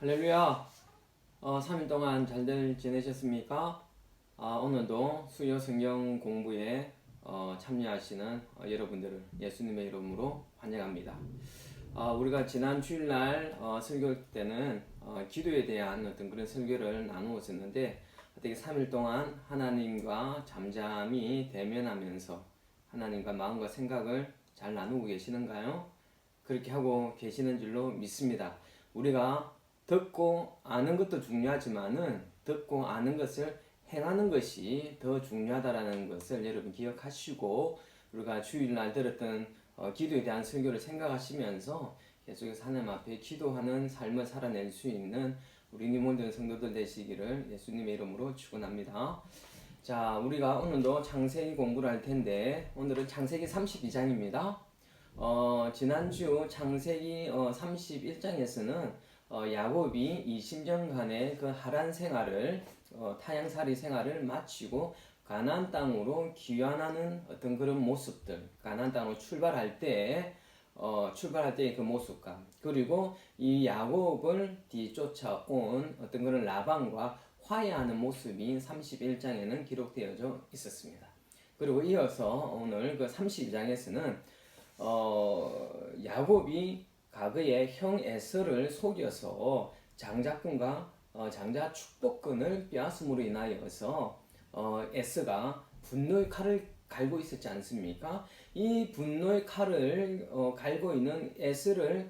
할렐루야. 3일 동안 잘들 지내셨습니까? 오늘도 수요 성경 공부에 참여하시는 여러분들을 예수님의 이름으로 환영합니다. 우리가 지난 주일날 설교 때는 기도에 대한 어떤 그런 설교를 나누었었는데, 어떻게 3일 동안 하나님과 잠잠히 대면하면서 하나님과 마음과 생각을 잘 나누고 계시는가요? 그렇게 하고 계시는 줄로 믿습니다. 우리가 듣고 아는 것도 중요하지만은 듣고 아는 것을 행하는 것이 더 중요하다라는 것을 여러분 기억하시고, 우리가 주일날 들었던 기도에 대한 설교를 생각하시면서 계속해서 하나님 앞에 기도하는 삶을 살아낼 수 있는 우리 모든 성도들 되시기를 예수님의 이름으로 축원합니다. 자, 우리가 오늘도 창세기 공부를 할 텐데, 오늘은 창세기 32장입니다. 지난주 창세기 31장에서는 야곱이 20년간의 그 하란 생활을 타향살이 생활을 마치고 가나안 땅으로 귀환하는 어떤 그런 모습들, 가나안 땅으로 출발할 때의 그 모습과, 그리고 이 야곱을 뒤쫓아온 어떤 그런 라반과 화해하는 모습이 31장에는 기록되어져 있었습니다. 그리고 이어서 오늘 그 32장에서는 야곱이 과거에 형 에서를 속여서 장자권과 장자 축복권을 빼앗음으로 인하여서 에서가 분노의 칼을 갈고 있었지 않습니까? 이 분노의 칼을 갈고 있는 에서를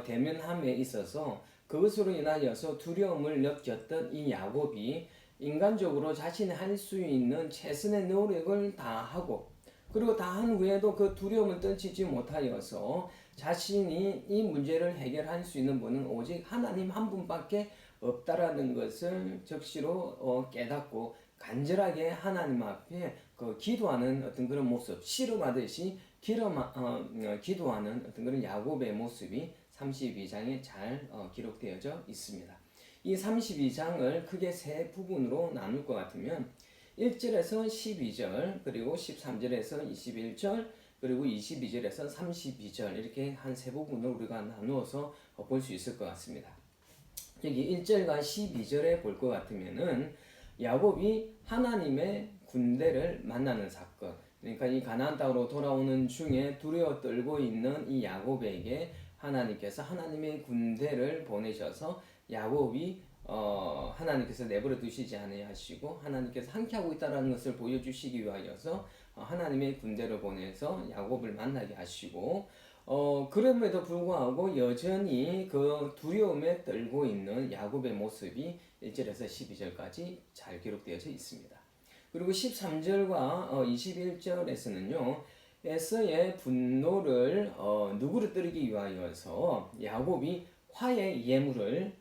대면함에 있어서 그것으로 인하여서 두려움을 느꼈던 이 야곱이 인간적으로 자신이 할 수 있는 최선의 노력을 다하고, 그리고 다 한 후에도 그 두려움을 떨치지 못하여서 자신이 이 문제를 해결할 수 있는 분은 오직 하나님 한 분밖에 없다라는 것을 적시로 깨닫고 간절하게 하나님 앞에 기도하는 어떤 그런 모습, 씨름하듯이 기도하는 어떤 그런 야곱의 모습이 32장에 잘 기록되어져 있습니다. 이 32장을 크게 세 부분으로 나눌 것 같으면 1절에서 12절, 그리고 13절에서 21절, 그리고 22절에서 32절, 이렇게 한 세 부분을 우리가 나누어서 볼 수 있을 것 같습니다. 여기 1절과 12절에 볼 것 같으면은 야곱이 하나님의 군대를 만나는 사건, 그러니까 이 가나안 땅으로 돌아오는 중에 두려워 떨고 있는 이 야곱에게 하나님께서 하나님의 군대를 보내셔서 야곱이 하나님께서 내버려 두시지 아니하시고 하나님께서 함께하고 있다는 것을 보여주시기 위하여서 하나님의 군대를 보내서 야곱을 만나게 하시고, 그럼에도 불구하고 여전히 그 두려움에 떨고 있는 야곱의 모습이 1절에서 12절까지 잘 기록되어져 있습니다. 그리고 13절과 21절에서는요, 에서의 분노를 누구를 떨기 위하여서 야곱이 화해 예물을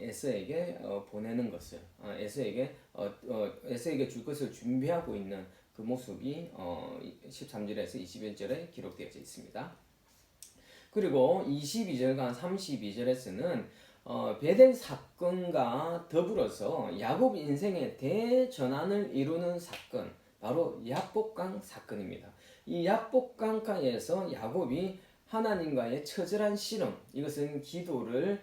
에서에게 보내는 것을, 에서에게 줄 것을 준비하고 있는 그 모습이 13절에서 21절에 기록되어져 있습니다. 그리고 22절과 32절에서는 베델 사건과 더불어서 야곱 인생의 대전환을 이루는 사건, 바로 야복강 사건입니다. 이 야복강가에서 야곱이 하나님과의 처절한 씨름, 이것은 기도를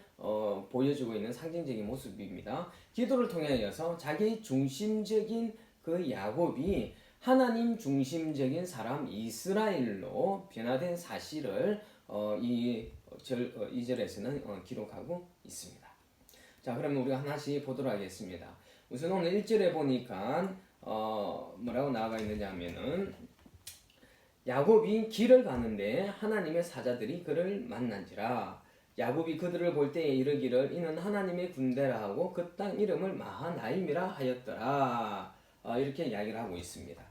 보여주고 있는 상징적인 모습입니다. 기도를 통하여서 자기 중심적인 그 야곱이 하나님 중심적인 사람 이스라엘로 변화된 사실을 이 절에서는 기록하고 있습니다. 자, 그러면 우리가 하나씩 보도록 하겠습니다. 우선 오늘 1절에 보니까 뭐라고 나와 있느냐 하면은, 야곱이 길을 가는데 하나님의 사자들이 그를 만난지라. 야곱이 그들을 볼 때에 이르기를 이는 하나님의 군대라 하고 그 땅 이름을 마하나임이라 하였더라. 이렇게 이야기를 하고 있습니다.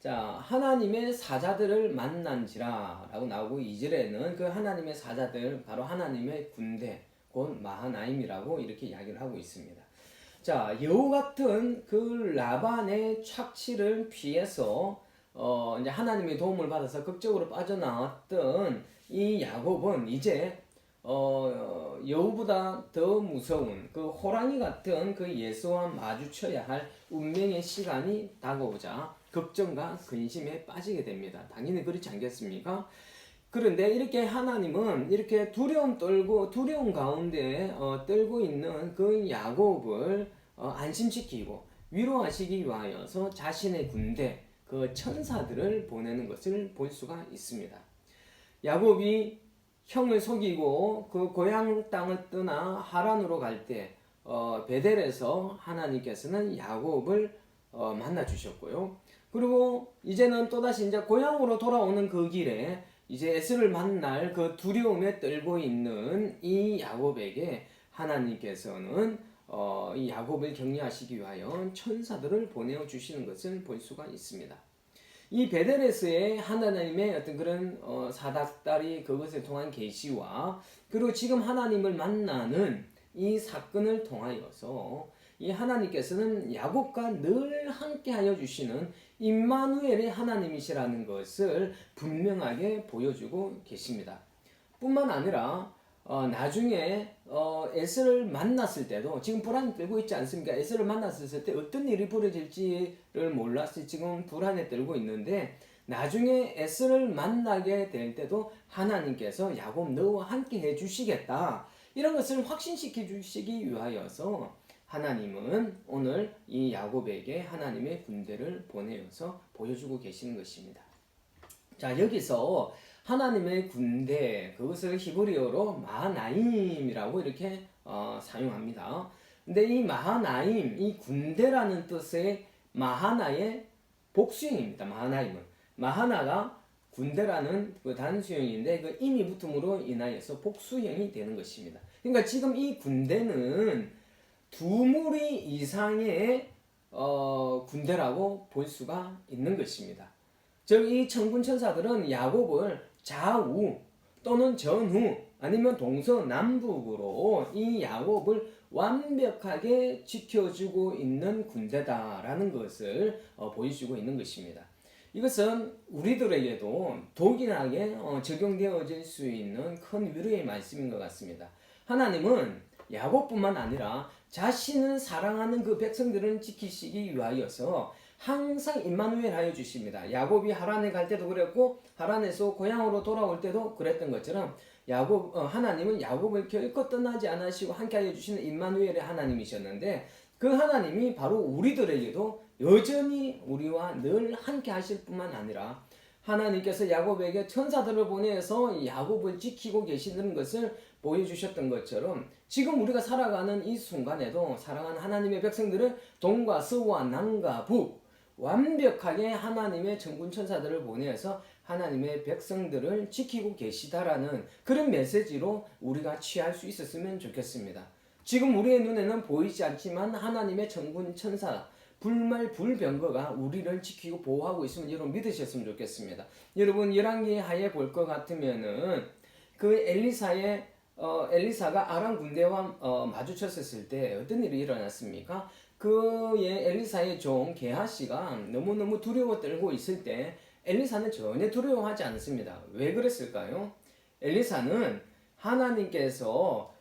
자, 하나님의 사자들을 만난지라 라고 나오고, 2절에는 그 하나님의 사자들, 바로 하나님의 군대, 곧 마하나임이라고 이렇게 이야기를 하고 있습니다. 자, 여우 같은 그 라반의 착취를 피해서 이제 하나님의 도움을 받아서 극적으로 빠져나왔던 이 야곱은 이제 여우보다 더 무서운 그 호랑이 같은 그 예수와 마주쳐야 할 운명의 시간이 다가오자 걱정과 근심에 빠지게 됩니다. 당연히 그렇지 않겠습니까? 그런데 이렇게 하나님은 이렇게 두려움 가운데 떨고 있는 그 야곱을 안심시키고 위로하시기 위하여서 자신의 군대, 그 천사들을 보내는 것을 볼 수가 있습니다. 야곱이 형을 속이고 그 고향 땅을 떠나 하란으로 갈 때 베델에서 하나님께서는 야곱을 만나 주셨고요. 그리고 이제는 또다시 이제 고향으로 돌아오는 그 길에 이제 에스를 만날 그 두려움에 떨고 있는 이 야곱에게 하나님께서는 이 야곱을 격려하시기 위하여 천사들을 보내어 주시는 것을 볼 수가 있습니다. 이 베델에서의 하나님의 어떤 그런 사닥다리 그것을 통한 계시와 그리고 지금 하나님을 만나는 이 사건을 통하여서 이 하나님께서는 야곱과 늘 함께하여 주시는 임마누엘의 하나님이시라는 것을 분명하게 보여주고 계십니다. 뿐만 아니라 나중에 에스를 만났을 때도 지금 불안이 떨고 있지 않습니까? 에스를 만났을 때 어떤 일이 벌어질지를 몰라서 지금 불안에 떨고 있는데 나중에 에스를 만나게 될 때도 하나님께서 야곱 너와 함께 해주시겠다 이런 것을 확신시켜 주시기 위하여서 하나님은 오늘 이 야곱에게 하나님의 군대를 보내어서 보여주고 계시는 것입니다. 자, 여기서 하나님의 군대, 그것을 히브리어로 마하나임이라고 이렇게 사용합니다. 근데 이 마하나임, 이 군대라는 뜻의 마하나의 복수형입니다. 마하나임은. 마하나가 군대라는 그 단수형인데 그 임이 붙음으로 인하여서 복수형이 되는 것입니다. 그러니까 지금 이 군대는 두 무리 이상의 군대라고 볼 수가 있는 것입니다. 즉 이 천군 천사들은 야곱을 좌우 또는 전후 아니면 동서남북으로 이 야곱을 완벽하게 지켜주고 있는 군대다라는 것을 보여주고 있는 것입니다. 이것은 우리들에게도 독일하게 적용되어질 수 있는 큰 위로의 말씀인 것 같습니다. 하나님은 야곱뿐만 아니라 자신을 사랑하는 그 백성들을 지키시기 위하여서 항상 임마누엘 하여 주십니다. 야곱이 하란에 갈 때도 그랬고 하란에서 고향으로 돌아올 때도 그랬던 것처럼 하나님은 야곱을 결코 떠나지 않으시고 함께하여 주시는 임마누엘의 하나님이셨는데 그 하나님이 바로 우리들에게도 여전히 우리와 늘 함께 하실 뿐만 아니라 하나님께서 야곱에게 천사들을 보내서 야곱을 지키고 계시는 것을 보여주셨던 것처럼 지금 우리가 살아가는 이 순간에도 사랑하는 하나님의 백성들은 동과 서와 남과 북 완벽하게 하나님의 천군 천사들을 보내서 하나님의 백성들을 지키고 계시다라는 그런 메시지로 우리가 취할 수 있었으면 좋겠습니다. 지금 우리의 눈에는 보이지 않지만 하나님의 천군 천사 불말 불병거가 우리를 지키고 보호하고 있으면 여러분 믿으셨으면 좋겠습니다. 여러분 열왕기 하에 볼 것 같으면은 그 엘리사가 아람 군대와 마주쳤을 때 어떤 일이 일어났습니까? 그의 엘리사의 종 게하시가 너무너무 두려워 떨고 있을 때 엘리사는 전혀 두려워하지 않습니다. 왜 그랬을까요? 엘리사는 하나님께서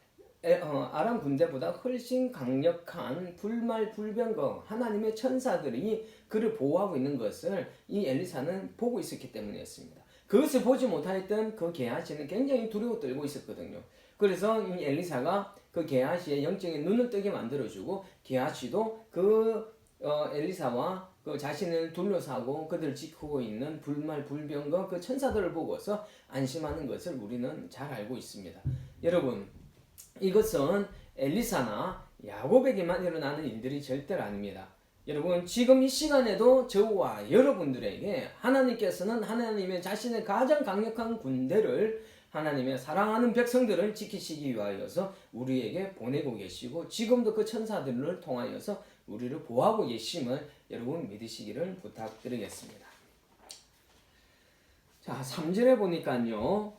아람 군대보다 훨씬 강력한 불말 불병거 하나님의 천사들이 그를 보호하고 있는 것을 이 엘리사는 보고 있었기 때문이었습니다. 그것을 보지 못하였던 그 게하시는 굉장히 두려워 떨고 있었거든요. 그래서 이 엘리사가 그 게하시의 영적인 눈을 뜨게 만들어주고 게하시도 그 엘리사와 그 자신을 둘러싸고 그들을 지키고 있는 불말 불병거 그 천사들을 보고서 안심하는 것을 우리는 잘 알고 있습니다. 여러분 이것은 엘리사나 야곱에게만 일어나는 일들이 절대로 아닙니다. 여러분 지금 이 시간에도 저와 여러분들에게 하나님께서는 하나님의 자신의 가장 강력한 군대를 하나님의 사랑하는 백성들을 지키시기 위하여서 우리에게 보내고 계시고 지금도 그 천사들을 통하여서 우리를 보호하고 계심을 여러분 믿으시기를 부탁드리겠습니다. 자 3절에 보니까요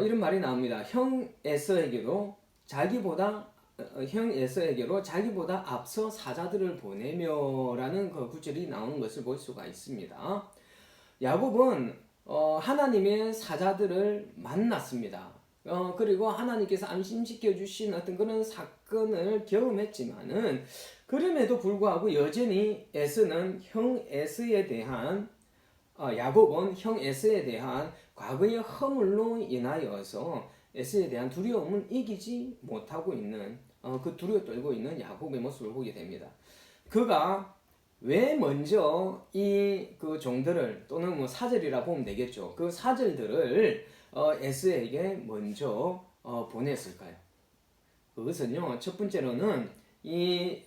이런 말이 나옵니다. 형 에서에게로 자기보다 앞서 사자들을 보내며 라는 그 구절이 나오는 것을 볼 수가 있습니다. 야곱은 하나님의 사자들을 만났습니다. 그리고 하나님께서 안심시켜 주신 어떤 그런 사건을 경험했지만은 그럼에도 불구하고 여전히 에서는 형 에서에 대한 야곱은 형 에서에 대한 과거의 허물로 인하여서 에서에 대한 두려움을 이기지 못하고 있는 그 두려워 떨고 있는 야곱의 모습을 보게 됩니다. 그가 왜 먼저 이 그 종들을 또는 뭐 사절이라 보면 되겠죠. 그 사절들을 에서에게 먼저 보냈을까요? 그것은요, 첫 번째로는 이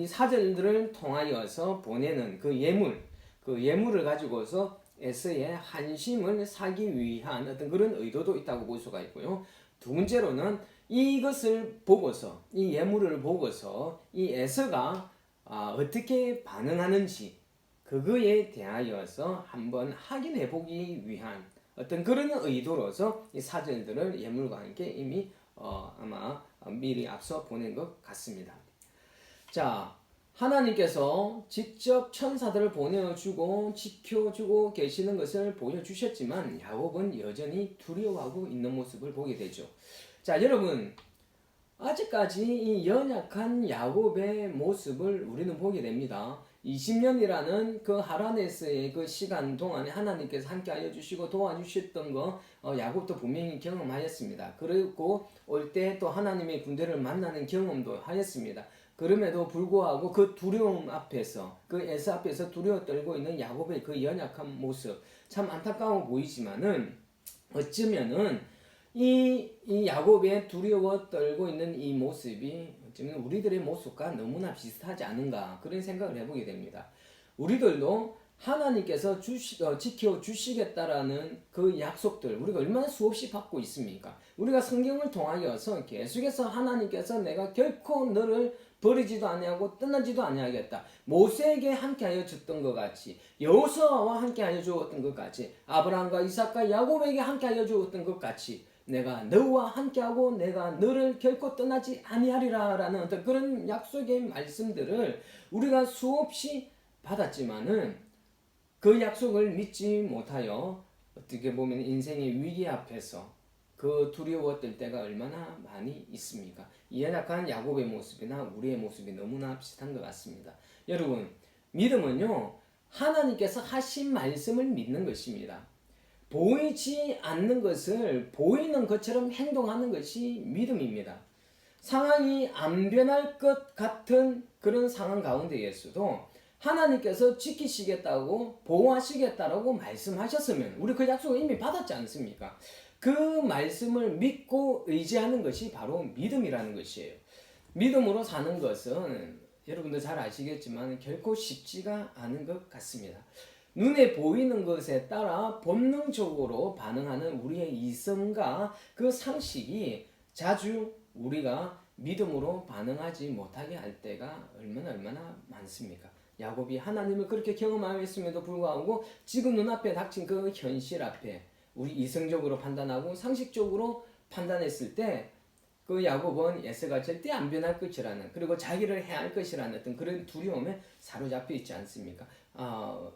사절들을 통하여서 보내는 그 예물을 가지고서 에서의 한심을 사기 위한 어떤 그런 의도도 있다고 볼 수가 있고요. 두 번째로는 이것을 보고서, 이 예물을 보고서 이 에서가 어떻게 반응하는지 그거에 대하여서 한번 확인해 보기 위한 어떤 그런 의도로서 이 사절들을 예물과 함께 이미 아마 미리 앞서 보낸 것 같습니다. 자, 하나님께서 직접 천사들을 보내주고 지켜주고 계시는 것을 보여주셨지만 야곱은 여전히 두려워하고 있는 모습을 보게 되죠. 자, 여러분, 아직까지 이 연약한 야곱의 모습을 우리는 보게 됩니다. 20년이라는 그 하란에서의 그 시간 동안에 하나님께서 함께하여 주시고 도와주셨던 거 야곱도 분명히 경험하였습니다. 그리고 올 때 또 하나님의 군대를 만나는 경험도 하였습니다. 그럼에도 불구하고 그 두려움 앞에서 그 에서 앞에서 두려워 떨고 있는 야곱의 그 연약한 모습 참 안타까워 보이지만은 어쩌면은 이 야곱의 두려워 떨고 있는 이 모습이 어쩌면 우리들의 모습과 너무나 비슷하지 않은가 그런 생각을 해보게 됩니다. 우리들도 하나님께서 지켜주시겠다라는 그 약속들 우리가 얼마나 수없이 받고 있습니까? 우리가 성경을 통하여서 계속해서 하나님께서 내가 결코 너를 버리지도 아니하고 떠나지도 아니하겠다. 모세에게 함께하여 줬던 것 같이 여호수아와 함께하여 주었던 것 같이 아브라함과 이삭과 야곱에게 함께하여 주었던 것 같이 내가 너와 함께하고 내가 너를 결코 떠나지 아니하리라 라는 어떤 그런 약속의 말씀들을 우리가 수없이 받았지만은 그 약속을 믿지 못하여 어떻게 보면 인생의 위기 앞에서 그 두려웠던 때가 얼마나 많이 있습니까? 이 연약한 야곱의 모습이나 우리의 모습이 너무나 비슷한 것 같습니다. 여러분, 믿음은요, 하나님께서 하신 말씀을 믿는 것입니다. 보이지 않는 것을 보이는 것처럼 행동하는 것이 믿음입니다. 상황이 안 변할 것 같은 그런 상황 가운데에서도 하나님께서 지키시겠다고 보호하시겠다라고 말씀하셨으면 우리 그 약속을 이미 받았지 않습니까? 그 말씀을 믿고 의지하는 것이 바로 믿음이라는 것이에요. 믿음으로 사는 것은 여러분들 잘 아시겠지만 결코 쉽지가 않은 것 같습니다. 눈에 보이는 것에 따라 본능적으로 반응하는 우리의 이성과 그 상식이 자주 우리가 믿음으로 반응하지 못하게 할 때가 얼마나 많습니까? 야곱이 하나님을 그렇게 경험하였음에도 불구하고 지금 눈앞에 닥친 그 현실 앞에 우리 이성적으로 판단하고 상식적으로 판단했을 때 그 야곱은 에서가 절대 안 변할 것이라는 그리고 자기를 해할 것이라는 어떤 그런 두려움에 사로잡혀 있지 않습니까?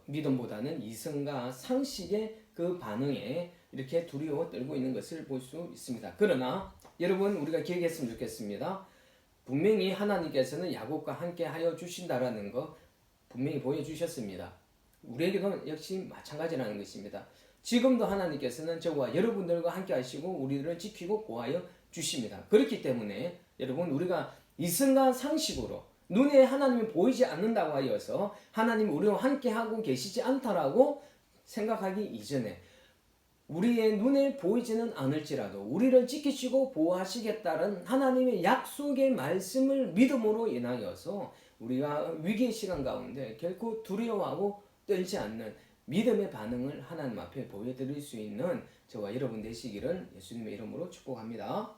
믿음보다는 이성과 상식의 그 반응에 이렇게 두려워 떨고 있는 것을 볼 수 있습니다. 그러나 여러분 우리가 기억했으면 좋겠습니다. 분명히 하나님께서는 야곱과 함께 하여 주신다라는 거 분명히 보여주셨습니다. 우리에게도 역시 마찬가지라는 것입니다. 지금도 하나님께서는 저와 여러분들과 함께 하시고 우리들을 지키고 보호하여 주십니다. 그렇기 때문에 여러분 우리가 이성과 상식으로 눈에 하나님이 보이지 않는다고 하여서 하나님이 우리와 함께하고 계시지 않다라고 생각하기 이전에 우리의 눈에 보이지는 않을지라도 우리를 지키시고 보호하시겠다는 하나님의 약속의 말씀을 믿음으로 인하여서 우리가 위기의 시간 가운데 결코 두려워하고 떨지 않는 믿음의 반응을 하나님 앞에 보여드릴 수 있는 저와 여러분 되시기를 예수님의 이름으로 축복합니다.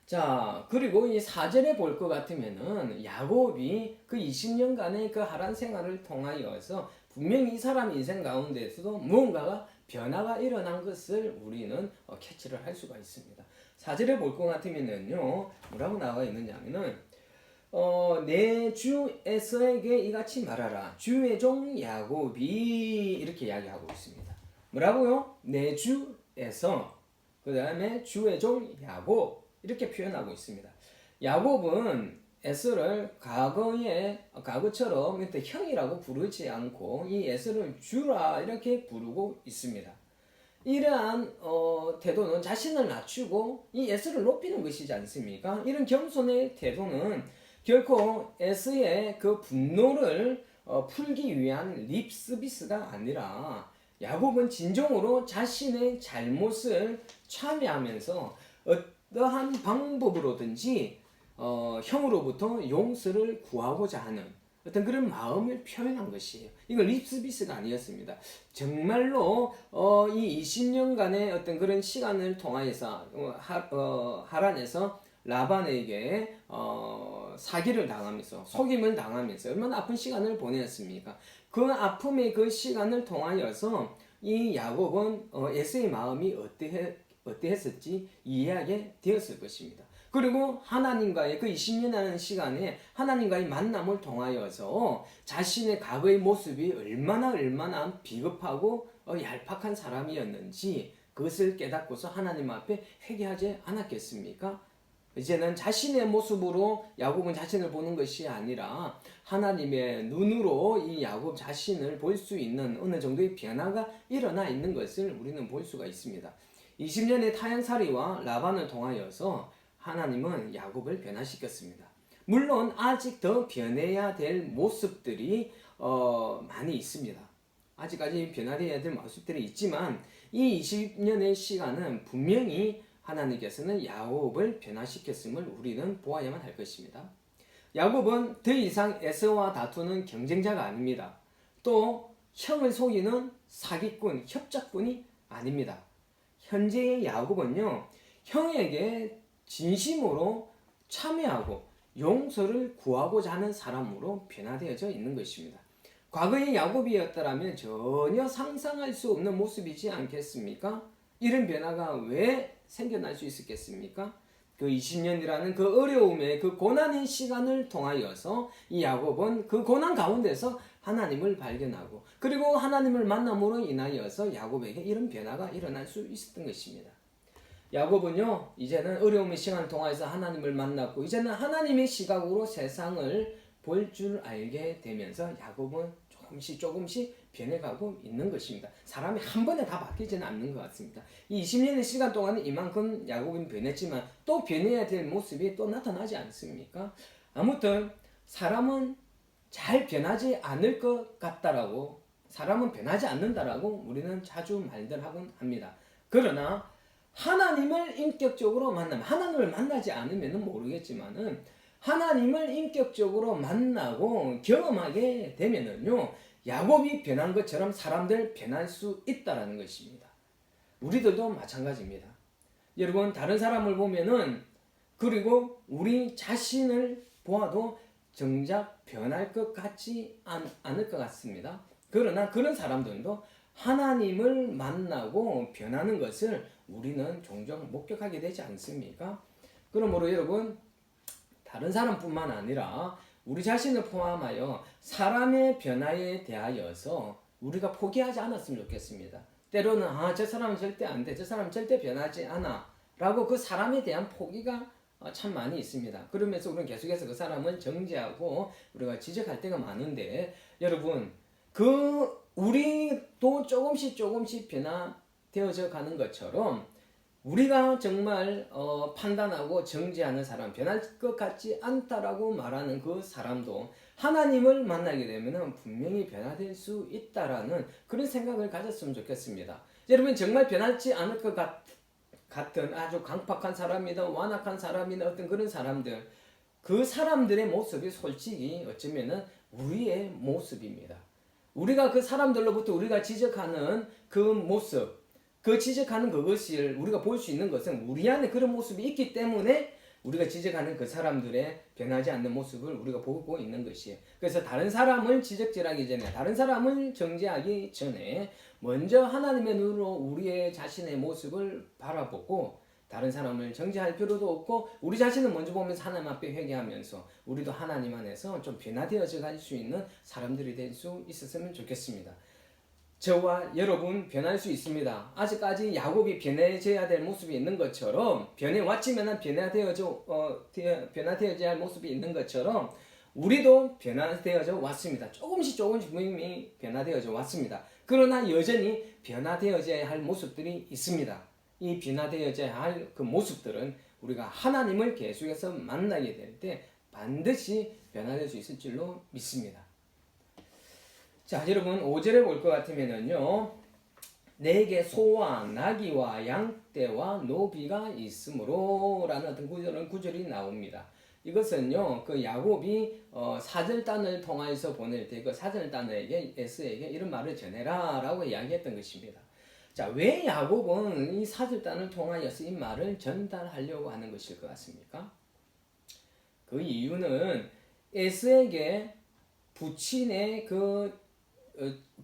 자, 그리고 이 4절에 볼 것 같으면은 야곱이 그 20년간의 그 하란 생활을 통하여서 분명히 이 사람 인생 가운데서도 무언가가 변화가 일어난 것을 우리는 캐치를 할 수가 있습니다. 4절에 볼 것 같으면은요, 뭐라고 나와 있느냐 하면은 내 주 에서에게 이같이 말하라. 주의 종 야곱이 이렇게 이야기하고 있습니다. 뭐라고요? 내 주에서 그 다음에 주의 종 야곱 이렇게 표현하고 있습니다. 야곱은 에서를 과거처럼 이때 형이라고 부르지 않고 이 에서를 주라 이렇게 부르고 있습니다. 이러한 태도는 자신을 낮추고 이 에서를 높이는 것이지 않습니까? 이런 겸손의 태도는 결코 에서의 그 분노를 풀기 위한 립 서비스가 아니라 야곱은 진정으로 자신의 잘못을 참여하면서 어떠한 방법으로든지 형으로부터 용서를 구하고자 하는 어떤 그런 마음을 표현한 것이에요. 이건 립서비스가 아니었습니다. 정말로 이 20년간의 어떤 그런 시간을 통하여서 하란에서 라반에게 사기를 당하면서 속임을 당하면서 얼마나 아픈 시간을 보냈습니까? 그 아픔의 그 시간을 통하여서 이 야곱은 에서의 마음이 어떠했을지 이해하게 되었을 것입니다. 그리고 하나님과의 그 20년이라는 시간에 하나님과의 만남을 통하여서 자신의 과거의 모습이 얼마나 비겁하고 얄팍한 사람이었는지 그것을 깨닫고서 하나님 앞에 회개하지 않았겠습니까? 이제는 자신의 모습으로 야곱은 자신을 보는 것이 아니라 하나님의 눈으로 이 야곱 자신을 볼 수 있는 어느 정도의 변화가 일어나 있는 것을 우리는 볼 수가 있습니다. 20년의 타향살이와 라반을 통하여서 하나님은 야곱을 변화시켰습니다. 물론 아직 더 변해야 될 모습들이 많이 있습니다. 아직까지 변화되어야 될 모습들이 있지만 이 20년의 시간은 분명히 하나님께서는 야곱을 변화시켰음을 우리는 보아야만 할 것입니다. 야곱은 더 이상 에서와 다투는 경쟁자가 아닙니다. 또 형을 속이는 사기꾼, 협작꾼이 아닙니다. 현재의 야곱은요, 형에게 진심으로 참여하고 용서를 구하고자 하는 사람으로 변화되어져 있는 것입니다. 과거의 야곱이었다면 전혀 상상할 수 없는 모습이지 않겠습니까? 이런 변화가 왜 생겨날 수 있었겠습니까? 그 20년이라는 그 어려움의 그 고난의 시간을 통하여서 이 야곱은 그 고난 가운데서 하나님을 발견하고 그리고 하나님을 만남으로 인하여서 야곱에게 이런 변화가 일어날 수 있었던 것입니다. 야곱은요, 이제는 어려움의 시간을 통해서 하나님을 만났고 이제는 하나님의 시각으로 세상을 볼 줄 알게 되면서 야곱은 조금씩 변해가고 있는 것입니다. 사람이 한 번에 다 바뀌지는 않는 것 같습니다. 이 20년의 시간 동안은 이만큼 야곱은 변했지만 또 변해야 될 모습이 또 나타나지 않습니까? 아무튼 사람은 잘 변하지 않을 것 같다라고, 사람은 변하지 않는다라고 우리는 자주 말들 하곤 합니다. 그러나 하나님을 인격적으로 만나면, 하나님을 만나지 않으면 모르겠지만은 하나님을 인격적으로 만나고 경험하게 되면은요, 야곱이 변한 것처럼 사람들 변할 수 있다라는 것입니다. 우리들도 마찬가지입니다. 여러분, 다른 사람을 보면은, 그리고 우리 자신을 보아도 정작 변할 것 같지 않을 것 같습니다. 그러나 그런 사람들도 하나님을 만나고 변하는 것을 우리는 종종 목격하게 되지 않습니까? 그러므로 여러분, 다른 사람뿐만 아니라 우리 자신을 포함하여 사람의 변화에 대하여서 우리가 포기하지 않았으면 좋겠습니다. 때로는 저 사람은 절대 안 돼, 저 사람은 절대 변하지 않아 라고 그 사람에 대한 포기가 참 많이 있습니다. 그러면서 우리는 계속해서 그 사람을 정죄하고 우리가 지적할 때가 많은데, 여러분, 우리도 조금씩 변화되어져 가는 것처럼 우리가 정말 판단하고 정죄하는 사람, 변할 것 같지 않다라고 말하는 그 사람도 하나님을 만나게 되면 분명히 변화될 수 있다라는 그런 생각을 가졌으면 좋겠습니다. 여러분, 정말 변하지 않을 것 같은 아주 강팍한 사람이나 완악한 사람이나 어떤 그런 사람들, 그 사람들의 모습이 솔직히 어쩌면은 우리의 모습입니다. 우리가 그 사람들로부터 우리가 지적하는 그 모습, 그 지적하는 그것을 우리가 볼 수 있는 것은 우리 안에 그런 모습이 있기 때문에 우리가 지적하는 그 사람들의 변하지 않는 모습을 우리가 보고 있는 것이에요. 그래서 다른 사람을 지적질하기 전에, 다른 사람을 정죄하기 전에 먼저 하나님의 눈으로 우리의 자신의 모습을 바라보고 다른 사람을 정죄할 필요도 없고 우리 자신을 먼저 보면서 하나님 앞에 회개하면서 우리도 하나님 안에서 좀 변화되어져 갈 수 있는 사람들이 될 수 있었으면 좋겠습니다. 저와 여러분 변할 수 있습니다. 아직까지 야곱이 변해져야 될 모습이 있는 것처럼 변해왔지만 변화되어져야 할 모습이 있는 것처럼 우리도 변화되어져 왔습니다. 조금씩 분명히 변화되어져 왔습니다. 그러나 여전히 변화되어져야 할 모습들이 있습니다. 이 변화되어져야 할 그 모습들은 우리가 하나님을 계속해서 만나게 될 때 반드시 변화될 수 있을 줄로 믿습니다. 자, 여러분 5절에 볼 것 같으면은요. 내게 소와 나귀와 양떼와 노비가 있으므로 라는 어떤 구절이 나옵니다. 이것은요, 그 야곱이 사절단을 통하여서 보낼 때 그 사절단에게 에서에게 이런 말을 전해라 라고 이야기했던 것입니다. 자, 왜 야곱은 이 사절단을 통하여서 이 말을 전달하려고 하는 것일 것 같습니까? 그 이유는 에서에게 부친의 그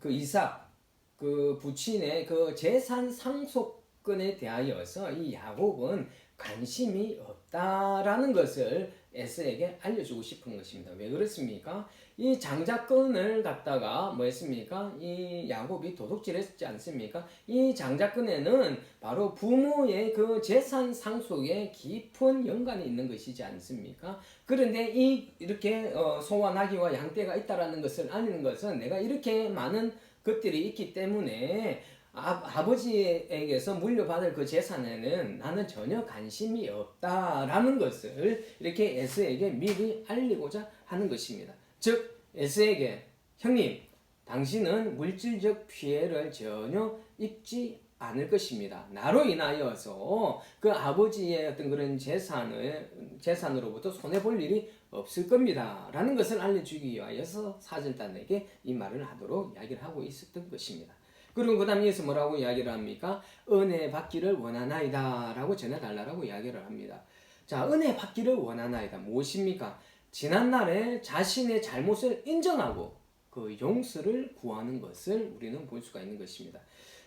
이삭, 그 부친의 그 재산 상속권에 대하여서 이 야곱은 관심이 없다라는 것을 에서에게 알려주고 싶은 것입니다. 왜 그렇습니까? 이 장자권을 갖다가 뭐 했습니까? 이 야곱이 도둑질했지 않습니까? 이 장자권에는 바로 부모의 그 재산 상속에 깊은 연관이 있는 것이지 않습니까? 그런데 이렇게 소와 나귀와 양떼가 있다라는 것을 아는 것은 내가 이렇게 많은 것들이 있기 때문에 아버지에게서 물려받을 그 재산에는 나는 전혀 관심이 없다라는 것을 이렇게 에서에게 미리 알리고자 하는 것입니다. 즉 에서에게 형님, 당신은 물질적 피해를 전혀 입지 않을 것입니다. 나로 인하여서 그 아버지의 어떤 그런 재산으로부터 손해볼 일이 없을 겁니다. 라는 것을 알려주기 위하여서 사절단에게 이 말을 하도록 이야기를 하고 있었던 것입니다. 그리고 그 다음에 뭐라고 이야기를 합니까? 은혜 받기를 원하나이다 라고 전해달라고 이야기를 합니다. 자, 은혜 받기를 원하나이다. 무엇입니까? 지난날에 자신의 잘못을 인정하고 그 용서를 구하는 것을 우리는 볼 수가 있는 것입니다.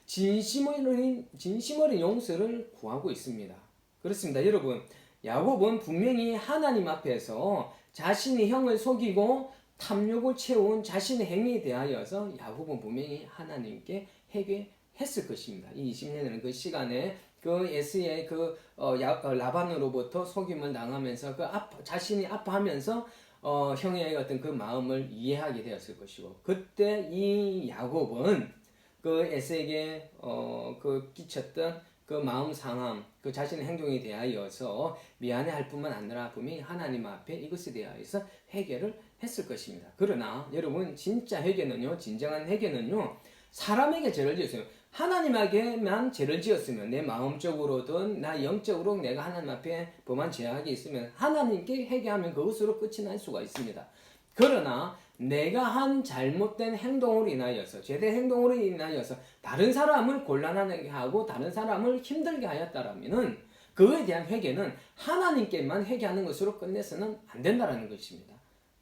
진심 어린 용서를 구하고 있습니다. 그렇습니다. 여러분, 야곱은 분명히 하나님 앞에서 자신이 형을 속이고 탐욕을 채운 자신의 행위에 대하여서 야곱은 분명히 하나님께 회개했을 것입니다. 이 20년이라는 그 시간에 그 에스의 라반으로부터 속임을 당하면서 자신이 아파하면서 형의 어떤 그 마음을 이해하게 되었을 것이고, 그때 이 야곱은 그 에스에게 그 끼쳤던 그 마음 상함, 그 자신의 행동에 대하여서 미안해할 뿐만 아니라 분명히 하나님 앞에 이것에 대하여서 회개를 했을 것입니다. 그러나 여러분, 진짜 회개는요, 진정한 회개는요, 사람에게 죄를 지었어요. 하나님에게만 죄를 지었으면, 내 마음적으로든 나 영적으로 내가 하나님 앞에 범한 죄악이 있으면 하나님께 회개하면 그것으로 끝이 날 수가 있습니다. 그러나 내가 한 잘못된 행동으로 인하여서, 죄된 행동으로 인하여서 다른 사람을 곤란하게 하고 다른 사람을 힘들게 하였다라면은 그에 대한 회개는 하나님께만 회개하는 것으로 끝내서는 안 된다라는 것입니다.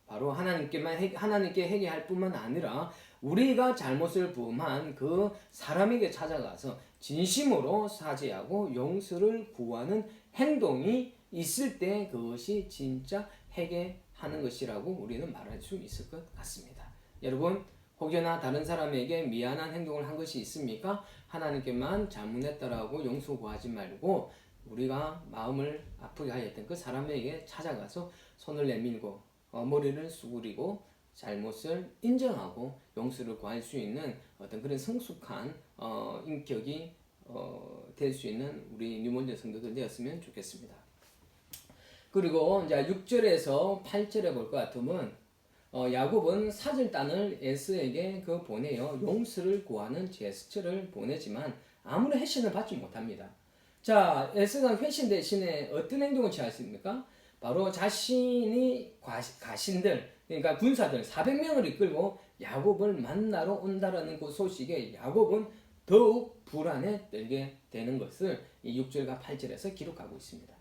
바로 하나님께 회개할 뿐만 아니라 우리가 잘못을 범한 그 사람에게 찾아가서 진심으로 사죄하고 용서를 구하는 행동이 있을 때 그것이 진짜 회개하는 것이라고 우리는 말할 수 있을 것 같습니다. 여러분, 혹여나 다른 사람에게 미안한 행동을 한 것이 있습니까? 하나님께만 잘못했다라고 용서 구하지 말고 우리가 마음을 아프게 하였던 그 사람에게 찾아가서 손을 내밀고 머리를 수그리고 잘못을 인정하고 용서를 구할 수 있는 어떤 그런 성숙한 인격이 될 수 있는 우리 뉴몬드 성도들 되었으면 좋겠습니다. 그리고 이제 6절에서 8절에 볼 것 같으면 야곱은 사절단을 에스에게 보내어 용서를 구하는 제스처를 보내지만 아무런 회신을 받지 못합니다. 자, 에스가 회신 대신에 어떤 행동을 취했습니까? 바로 자신이 가신들, 그러니까 군사들 400명을 이끌고 야곱을 만나러 온다라는 그 소식에 야곱은 더욱 불안에 떨게 되는 것을 이 6절과 8절에서 기록하고 있습니다.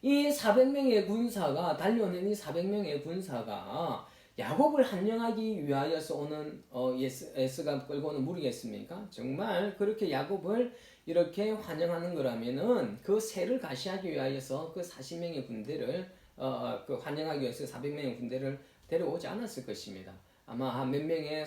이 400명의 군사가 달려오는 이 400명의 군사가 야곱을 환영하기 위하여서 오는 에스가 끌고 오는 무리겠습니까? 정말 그렇게 야곱을 이렇게 환영하는 거라면은 그 세를 가시하기 위하여서 그 40명의 군대를 환영하기 위해서 400명의 군대를 데려오지 않았을 것입니다. 아마 한 몇 명의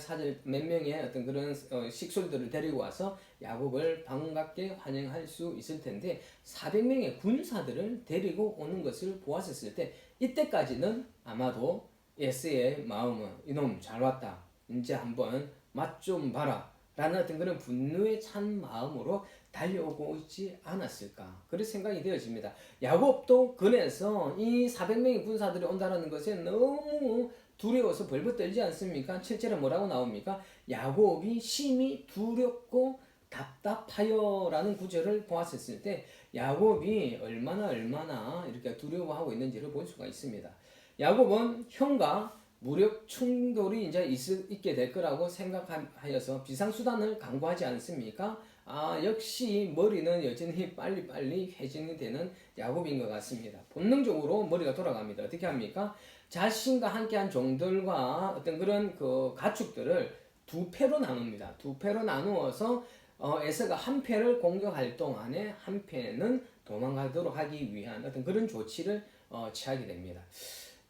어떤 그런 식솔들을 데리고 와서 야곱을 반갑게 환영할 수 있을 텐데 400명의 군사들을 데리고 오는 것을 보았을 때 이때까지는 아마도 에스의 마음은 이놈 잘 왔다. 이제 한번 맛 좀 봐라. 라는 어떤 그런 분노에 찬 마음으로 달려오고 있지 않았을까. 그런 생각이 되어집니다. 야곱도 그래서 이 400명의 군사들이 온다는 것에 너무 두려워서 벌벌 떨지 않습니까? 실제로 뭐라고 나옵니까? 야곱이 심히 두렵고 답답하여 라는 구절을 보았을 때 야곱이 얼마나 이렇게 두려워하고 있는지를 볼 수가 있습니다. 야곱은 형과 무력 충돌이 이제 있게 될 거라고 생각하여서 비상수단을 강구하지 않습니까? 역시 머리는 여전히 빨리 회전이 되는 야곱인 것 같습니다. 본능적으로 머리가 돌아갑니다. 어떻게 합니까? 자신과 함께한 종들과 어떤 그런 그 가축들을 두 패로 나눕니다. 두 패로 나누어서 에서가 한 패를 공격할 동안에 한 패는 도망가도록 하기 위한 어떤 그런 조치를 취하게 됩니다.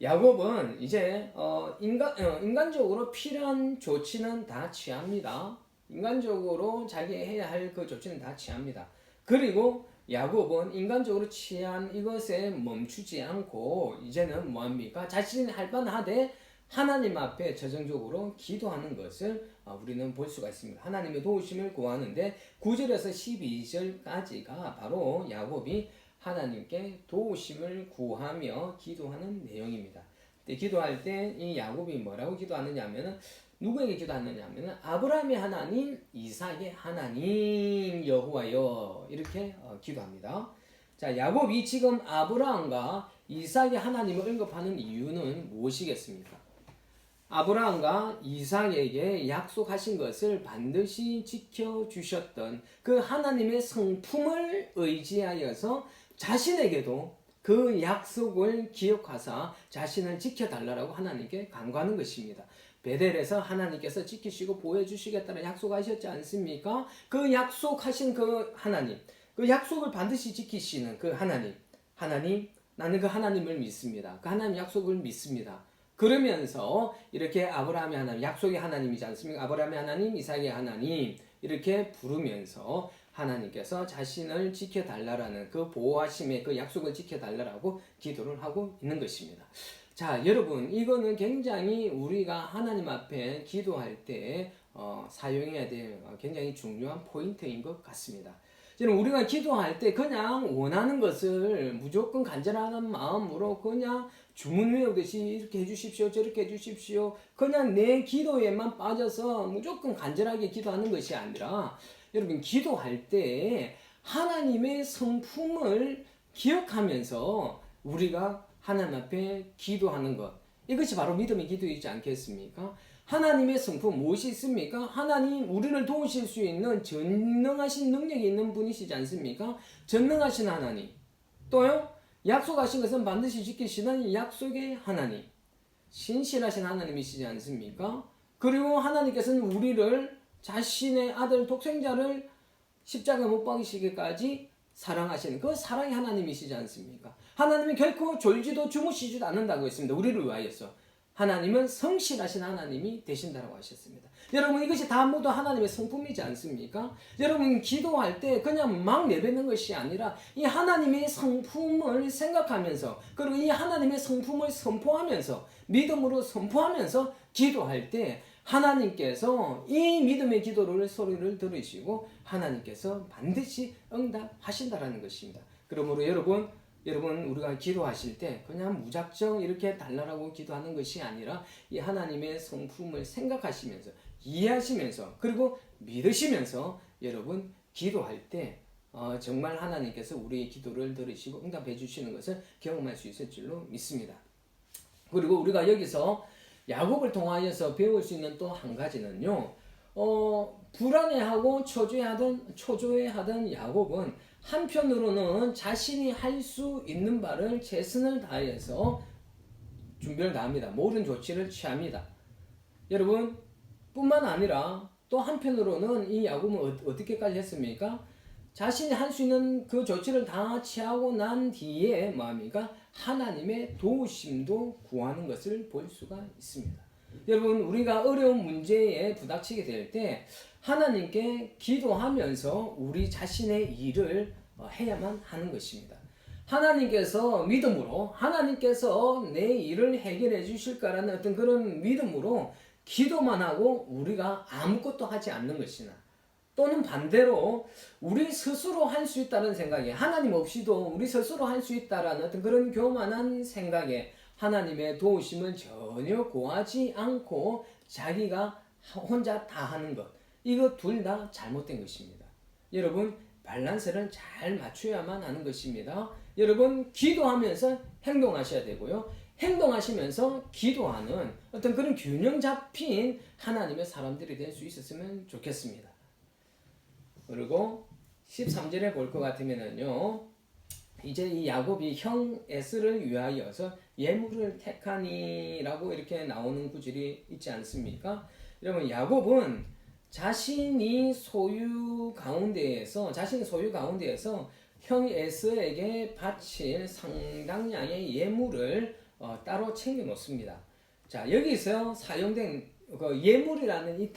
야곱은 이제 인간적으로 필요한 조치는 다 취합니다. 인간적으로 자기 해야 할 그 조치는 다 취합니다. 그리고 야곱은 인간적으로 취한 이것에 멈추지 않고 이제는 뭐합니까? 자신이 할 만하되 하나님 앞에 저정적으로 기도하는 것을 우리는 볼 수가 있습니다. 하나님의 도우심을 구하는데 9절에서 12절까지가 바로 야곱이 하나님께 도우심을 구하며 기도하는 내용입니다. 기도할 때 이 야곱이 뭐라고 기도하느냐면은 누구에게 기도하느냐면은 아브라함의 하나님, 이삭의 하나님 여호와여 이렇게 기도합니다. 자, 야곱이 지금 아브라함과 이삭의 하나님을 언급하는 이유는 무엇이겠습니까? 아브라함과 이삭에게 약속하신 것을 반드시 지켜주셨던 그 하나님의 성품을 의지하여서 자신에게도 그 약속을 기억하사 자신을 지켜달라고 하나님께 간구하는 것입니다. 베델에서 하나님께서 지키시고 보호해주시겠다는 약속하셨지 않습니까? 그 약속하신 그 하나님, 그 약속을 반드시 지키시는 그 하나님, 나는 그 하나님을 믿습니다. 그 하나님 약속을 믿습니다. 그러면서 이렇게 아브라함의 하나님, 약속의 하나님이지 않습니까? 아브라함의 하나님, 이삭의 하나님 이렇게 부르면서 하나님께서 자신을 지켜달라는 그 보호하심의 그 약속을 지켜달라고 기도를 하고 있는 것입니다. 자, 여러분, 이거는 굉장히 우리가 하나님 앞에 기도할 때 사용해야 될 굉장히 중요한 포인트인 것 같습니다. 저는 우리가 기도할 때 그냥 원하는 것을 무조건 간절한 마음으로 그냥 주문 외우듯이 이렇게 해주십시오, 저렇게 해주십시오. 그냥 내 기도에만 빠져서 무조건 간절하게 기도하는 것이 아니라 여러분, 기도할 때 하나님의 성품을 기억하면서 우리가 하나님 앞에 기도하는 것, 이것이 바로 믿음의 기도이지 않겠습니까? 하나님의 성품 무엇이 있습니까? 하나님 우리를 도우실 수 있는 전능하신 능력이 있는 분이시지 않습니까? 전능하신 하나님. 또요, 약속하신 것은 반드시 지키시는 약속의 하나님. 신실하신 하나님이시지 않습니까? 그리고 하나님께서는 우리를 자신의 아들 독생자를 십자가 못 박이시기까지 사랑하시는 그 사랑의 하나님이시지 않습니까? 하나님은 결코 졸지도 주무시지도 않는다고 했습니다. 우리를 위하여서. 하나님은 성실하신 하나님이 되신다고 하셨습니다. 여러분, 이것이 다 모두 하나님의 성품이지 않습니까? 여러분, 기도할 때 그냥 막 내뱉는 것이 아니라 이 하나님의 성품을 생각하면서, 그리고 이 하나님의 성품을 선포하면서, 믿음으로 선포하면서 기도할 때 하나님께서 이 믿음의 기도를 소리를 들으시고 하나님께서 반드시 응답하신다라는 것입니다. 그러므로 여러분 우리가 기도하실 때 그냥 무작정 이렇게 달라라고 기도하는 것이 아니라 이 하나님의 성품을 생각하시면서 이해하시면서 그리고 믿으시면서 여러분 기도할 때 정말 하나님께서 우리의 기도를 들으시고 응답해 주시는 것을 경험할 수 있을 줄로 믿습니다. 그리고 우리가 여기서 야곱을 통하여서 배울 수 있는 또 한 가지는요. 불안해하고 초조해하던 야곱은 한편으로는 자신이 할 수 있는 바를 최선을 다해서 준비를 다합니다. 모든 조치를 취합니다. 여러분, 뿐만 아니라 또 한편으로는 이 야곱은 어떻게까지 했습니까? 자신이 할 수 있는 그 조치를 다 취하고 난 뒤에 뭐합니까? 하나님의 도우심도 구하는 것을 볼 수가 있습니다. 여러분, 우리가 어려운 문제에 부닥치게 될 때 하나님께 기도하면서 우리 자신의 일을 해야만 하는 것입니다. 하나님께서 믿음으로, 하나님께서 내 일을 해결해 주실까라는 어떤 그런 믿음으로 기도만 하고 우리가 아무것도 하지 않는 것이나, 또는 반대로 우리 스스로 할 수 있다는 생각에, 하나님 없이도 우리 스스로 할 수 있다라는 어떤 그런 교만한 생각에 하나님의 도우심을 전혀 구하지 않고 자기가 혼자 다 하는 것, 이거 둘 다 잘못된 것입니다. 여러분, 밸런스를 잘 맞춰야만 하는 것입니다. 여러분, 기도하면서 행동하셔야 되고요, 행동하시면서 기도하는 어떤 그런 균형 잡힌 하나님의 사람들이 될 수 있었으면 좋겠습니다. 그리고 13절에 볼 것 같으면은요, 이제 이 야곱이 형 에스를 위하여서 예물을 택하니라고 이렇게 나오는 구절이 있지 않습니까? 여러분, 야곱은 자신의 소유 가운데에서 형 에스에게 바칠 상당량의 예물을 따로 챙겨 놓습니다. 자, 여기서 사용된 그 예물이라는 이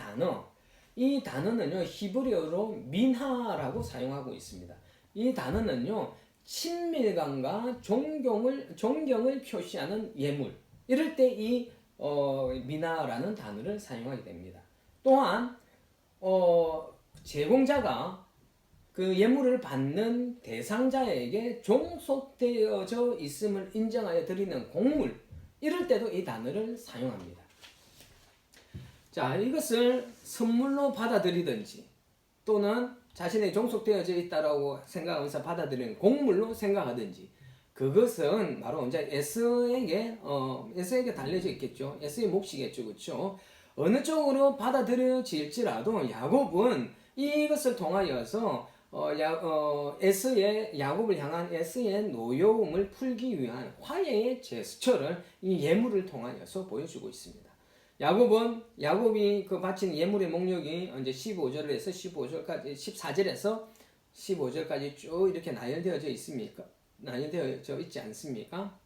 단어는요, 히브리어로 민하라고 사용하고 있습니다. 이 단어는요, 친밀감과 존경을 표시하는 예물, 이럴 때 이 민하라는 단어를 사용하게 됩니다. 또한 제공자가 그 예물을 받는 대상자에게 종속되어져 있음을 인정하여 드리는 공물, 이럴 때도 이 단어를 사용합니다. 자, 이것을 선물로 받아들이든지 또는 자신의 종속되어져 있다라고 생각하면서 받아들이는 공물로 생각하든지, 그것은 바로 이제 에서에게 달려져 있겠죠. 에서의 몫이겠죠, 그렇죠? 어느 쪽으로 받아들여질지라도 야곱은 이것을 통하여서 야곱을 향한 에서의 노여움을 풀기 위한 화해의 제스처를 이 예물을 통하여서 보여주고 있습니다. 야곱이 그 바친 예물의 목록이 이제 15절에서 15절까지, 14절에서 15절까지 쭉 이렇게 나열되어져 있지 않습니까?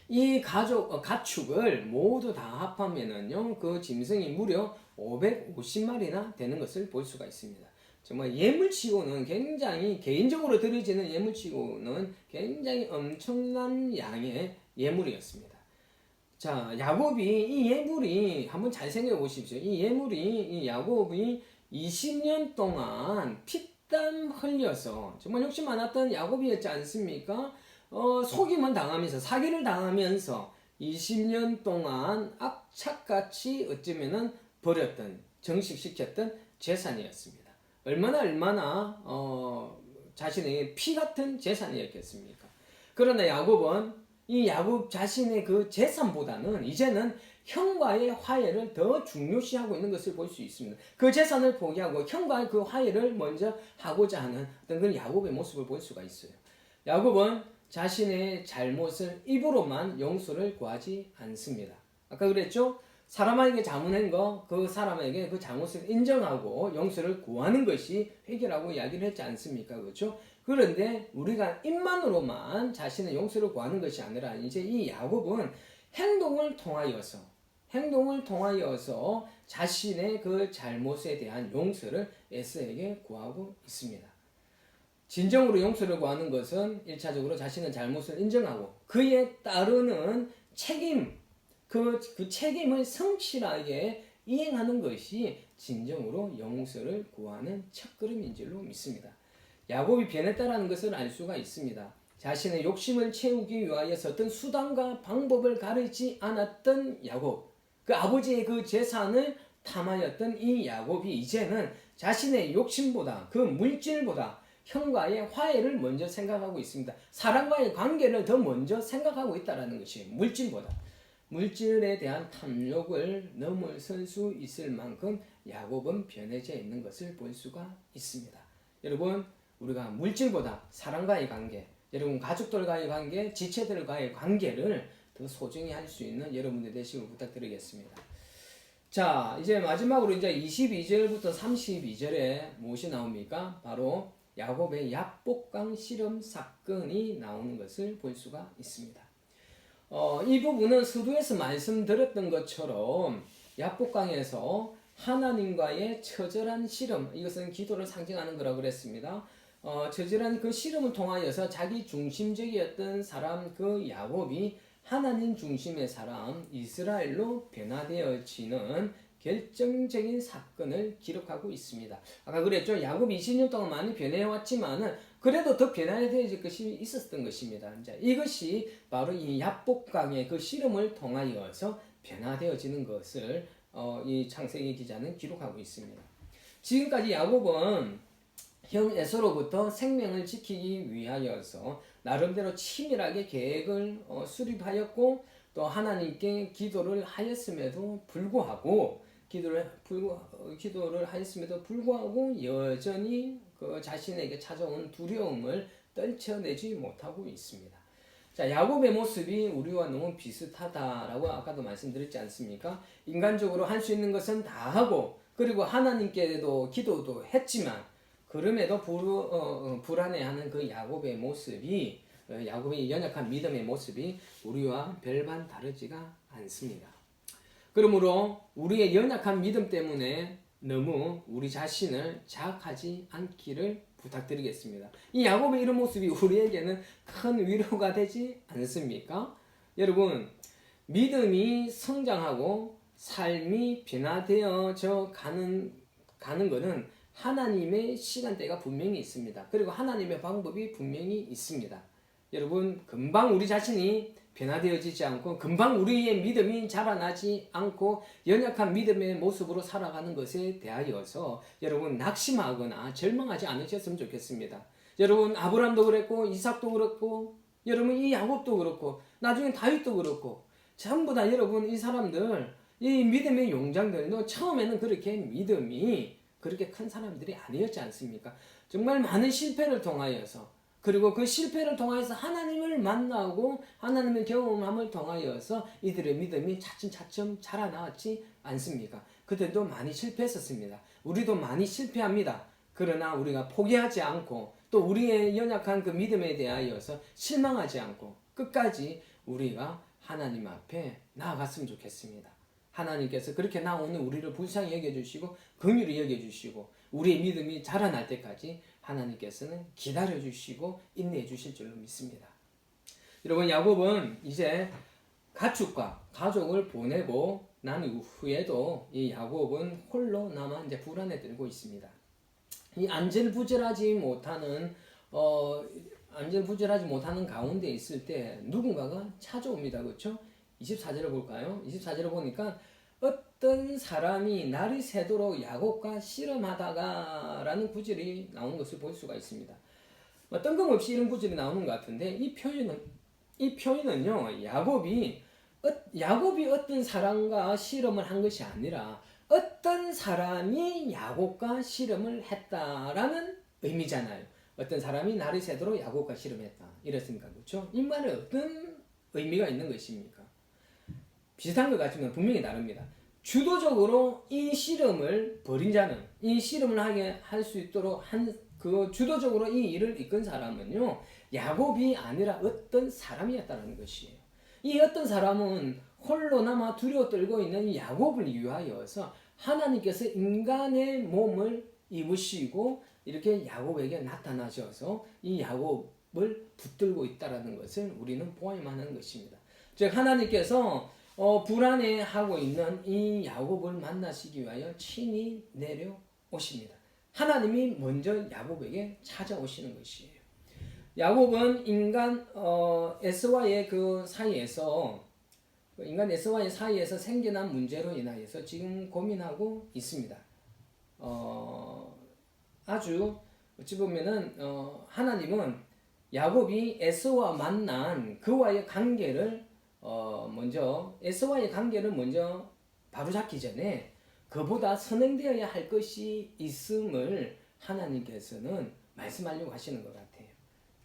이 가축을 모두 다 합하면은요, 그 짐승이 무려 550마리나 되는 것을 볼 수가 있습니다. 정말 예물치고는 굉장히, 개인적으로 드려지는 예물치고는 굉장히 엄청난 양의 예물이었습니다. 자, 이 예물이 한번 잘 생각해 보십시오. 이 야곱이 20년 동안 피땀 흘려서 정말 욕심 많았던 야곱이었지 않습니까? 속임은 당하면서, 사기를 당하면서 20년 동안 악착같이 어쩌면은 버렸던, 정식시켰던 재산이었습니다. 얼마나 자신의 피 같은 재산이었겠습니까? 그러나 야곱 자신의 그 재산보다는 이제는 형과의 화해를 더 중요시하고 있는 것을 볼 수 있습니다. 그 재산을 포기하고 형과의 그 화해를 먼저 하고자 하는 어떤 그런 야곱의 모습을 볼 수가 있어요. 야곱은 자신의 잘못을 입으로만 용서를 구하지 않습니다. 아까 그랬죠? 사람에게 잘못한 그 사람에게 그 잘못을 인정하고 용서를 구하는 것이 회개라고 이야기를 했지 않습니까? 그렇죠? 그런데 우리가 입만으로만 자신의 용서를 구하는 것이 아니라 이제 이 야곱은 행동을 통하여서 자신의 그 잘못에 대한 용서를 에서에게 구하고 있습니다. 진정으로 용서를 구하는 것은 1차적으로 자신의 잘못을 인정하고 그에 따르는 그 책임을 성실하게 이행하는 것이 진정으로 용서를 구하는 첫걸음인 줄로 믿습니다. 야곱이 변했다라는 것을 알 수가 있습니다. 자신의 욕심을 채우기 위하여서 어떤 수단과 방법을 가리지 않았던 야곱, 그 아버지의 그 재산을 탐하였던 이 야곱이 이제는 자신의 욕심보다, 그 물질보다 형과의 화해를 먼저 생각하고 있습니다. 사람과의 관계를 더 먼저 생각하고 있다는 것이에요. 물질에 대한 탐욕을 넘어설 수 있을 만큼 야곱은 변해져 있는 것을 볼 수가 있습니다. 여러분, 우리가 물질보다 사람과의 관계, 여러분 가족들과의 관계, 지체들과의 관계를 더 소중히 할 수 있는 여러분들 되시길 부탁드리겠습니다. 자, 이제 마지막으로 이제 22절부터 32절에 무엇이 나옵니까? 바로 야곱의 야복강 실험 사건이 나오는 것을 볼 수가 있습니다. 이 부분은 서두에서 말씀드렸던 것처럼 야복강에서 하나님과의 처절한 씨름, 이것은 기도를 상징하는 거라고 그랬습니다. 처절한 그 씨름을 통하여서 자기 중심적이었던 사람 그 야곱이 하나님 중심의 사람 이스라엘로 변화되어지는 결정적인 사건을 기록하고 있습니다. 아까 그랬죠. 야곱이 20년 동안 많이 변해왔지만은 그래도 더 변화해야 될 것이 있었던 것입니다. 이제 이것이 바로 이 야복강의 그 씨름을 통하여서 변화되어지는 것을 이 창세기 기자는 기록하고 있습니다. 지금까지 야곱은 형 에서로부터 생명을 지키기 위하여서 나름대로 치밀하게 계획을 수립하였고 또 하나님께 기도를 하였음에도 불구하고 기도를 하였음에도 불구하고 여전히 그 자신에게 찾아온 두려움을 떨쳐내지 못하고 있습니다. 자, 야곱의 모습이 우리와 너무 비슷하다라고 아까도 말씀드렸지 않습니까? 인간적으로 할 수 있는 것은 다 하고 그리고 하나님께도 기도도 했지만 그럼에도 불안해하는 그 야곱의 모습이 야곱의 연약한 믿음의 모습이 우리와 별반 다르지가 않습니다. 그러므로 우리의 연약한 믿음 때문에 너무 우리 자신을 자학하지 않기를 부탁드리겠습니다. 이 야곱의 이런 모습이 우리에게는 큰 위로가 되지 않습니까? 여러분, 믿음이 성장하고 삶이 변화되어져 가는 것은 하나님의 시간대가 분명히 있습니다. 그리고 하나님의 방법이 분명히 있습니다. 여러분, 금방 우리 자신이 변화되어지지 않고 금방 우리의 믿음이 자라나지 않고 연약한 믿음의 모습으로 살아가는 것에 대하여서 여러분 낙심하거나 절망하지 않으셨으면 좋겠습니다. 여러분 아브람도 그랬고 이삭도 그렇고 여러분 이 야곱도 그렇고 나중에 다윗도 그렇고 전부 다 여러분 이 사람들 이 믿음의 용장들도 처음에는 그렇게 믿음이 그렇게 큰 사람들이 아니었지 않습니까? 정말 많은 실패를 통하여서 그리고 그 실패를 통하여서 하나님을 만나고 하나님의 경험함을 통하여서 이들의 믿음이 차츰차츰 자라나왔지 않습니까? 그들도 많이 실패했었습니다. 우리도 많이 실패합니다. 그러나 우리가 포기하지 않고 또 우리의 연약한 그 믿음에 대하여서 실망하지 않고 끝까지 우리가 하나님 앞에 나아갔으면 좋겠습니다. 하나님께서 그렇게 나오는 우리를 불쌍히 여겨주시고 긍휼히 여겨주시고 우리의 믿음이 자라날 때까지 하나님께서는 기다려주시고 인내해 주실 줄로 믿습니다. 여러분 야곱은 이제 가족을 보내고 난 후에도 이 야곱은 홀로 남아 이제 불안에 들고 있습니다. 이 안절부절하지 못하는 가운데 있을 때 누군가가 찾아옵니다. 그렇죠? 24절을 볼까요? 24절을 보니까 어떤 사람이 날이 새도록 야곱과 씨름하다가 라는 구절이 나오는 것을 볼 수가 있습니다. 뜬금없이 이런 구절이 나오는 것 같은데 이 표현은요 야곱이 어떤 사람과 씨름을 한 것이 아니라 어떤 사람이 야곱과 씨름을 했다라는 의미잖아요. 어떤 사람이 날이 새도록 야곱과 씨름했다 이랬으니까 그렇죠? 이 말에 어떤 의미가 있는 것입니까? 비슷한 것 같지만 분명히 다릅니다. 주도적으로 이 씨름을 벌인 자는 이 씨름을 하게 할 수 있도록 주도적으로 이 일을 이끈 사람은요 야곱이 아니라 어떤 사람이었다는 것이에요. 이 어떤 사람은 홀로 남아 두려워 떨고 있는 야곱을 위하여서 하나님께서 인간의 몸을 입으시고 이렇게 야곱에게 나타나셔서 이 야곱을 붙들고 있다는 것을 우리는 보아야만 하는 것입니다. 즉 하나님께서 불안해하고 있는 이 야곱을 만나시기 위하여 친히 내려오십니다. 하나님이 먼저 야곱에게 찾아오시는 것이에요. 야곱은 인간 에서와의 사이에서 생겨난 문제로 인하여서 지금 고민하고 있습니다. 아주 어찌 보면은 하나님은 야곱이 에서와 만난 그와의 관계를 에서와의 관계를 먼저 바로잡기 전에 그보다 선행되어야 할 것이 있음을 하나님께서는 말씀하려고 하시는 것 같아요.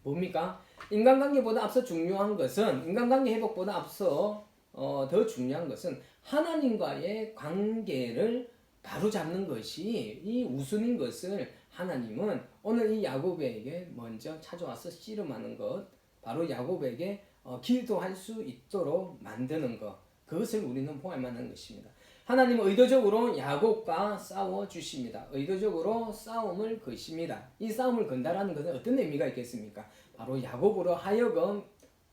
뭡니까? 인간관계보다 앞서 중요한 것은 인간관계 회복보다 앞서 더 중요한 것은 하나님과의 관계를 바로잡는 것이 이 우선인 것을 하나님은 오늘 이 야곱에게 먼저 찾아와서 씨름하는 것 바로 야곱에게 기도할 수 있도록 만드는 것, 그것을 우리는 보아야만 하는 것입니다. 하나님은 의도적으로 야곱과 싸워 주십니다. 의도적으로 싸움을 거십니다. 이 싸움을 건다라는 것은 어떤 의미가 있겠습니까? 바로 야곱으로 하여금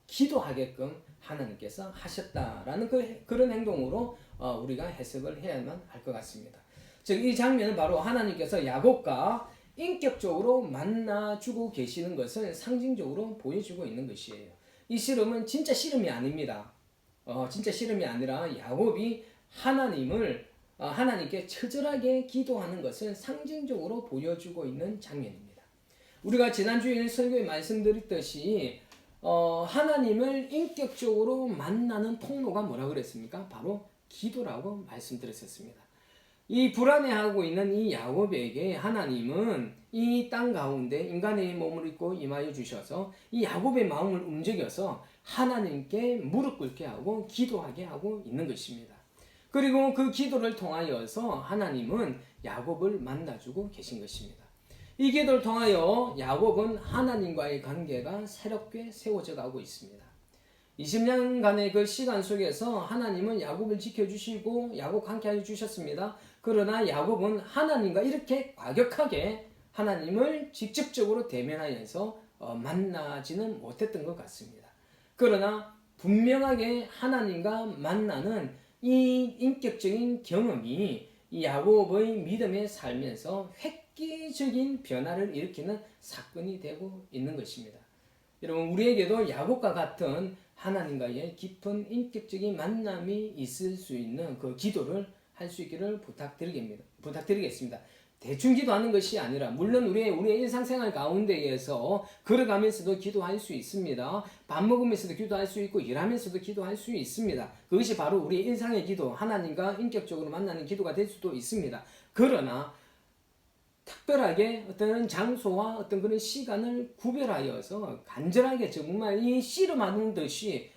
기도하게끔 하나님께서 하셨다라는 그런 행동으로 우리가 해석을 해야만 할 것 같습니다. 즉 이 장면은 바로 하나님께서 야곱과 인격적으로 만나주고 계시는 것을 상징적으로 보여주고 있는 것이에요. 이 씨름은 진짜 씨름이 아닙니다. 진짜 씨름이 아니라 야곱이 하나님께 처절하게 기도하는 것을 상징적으로 보여주고 있는 장면입니다. 우리가 지난주에 설교에 말씀드렸듯이 하나님을 인격적으로 만나는 통로가 뭐라 그랬습니까? 바로 기도라고 말씀드렸었습니다. 이 불안해하고 있는 이 야곱에게 하나님은 이 땅 가운데 인간의 몸을 입고 임하여 주셔서 이 야곱의 마음을 움직여서 하나님께 무릎 꿇게 하고 기도하게 하고 있는 것입니다. 그리고 그 기도를 통하여서 하나님은 야곱을 만나주고 계신 것입니다. 이 기도를 통하여 야곱은 하나님과의 관계가 새롭게 세워져 가고 있습니다. 20년간의 그 시간 속에서 하나님은 야곱을 지켜주시고 야곱 함께 해주셨습니다. 그러나 야곱은 하나님과 이렇게 과격하게 하나님을 직접적으로 대면하여서 만나지는 못했던 것 같습니다. 그러나 분명하게 하나님과 만나는 이 인격적인 경험이 이 야곱의 믿음에 살면서 획기적인 변화를 일으키는 사건이 되고 있는 것입니다. 여러분, 우리에게도 야곱과 같은 하나님과의 깊은 인격적인 만남이 있을 수 있는 그 기도를 할 수 있기를 부탁드리겠습니다. 대충 기도하는 것이 아니라, 물론 우리의 일상생활 가운데에서 걸어가면서도 기도할 수 있습니다. 밥 먹으면서도 기도할 수 있고 일하면서도 기도할 수 있습니다. 그것이 바로 우리의 일상의 기도, 하나님과 인격적으로 만나는 기도가 될 수도 있습니다. 그러나 특별하게 어떤 장소와 어떤 그런 시간을 구별하여서 간절하게 정말 이 씨름하는 듯이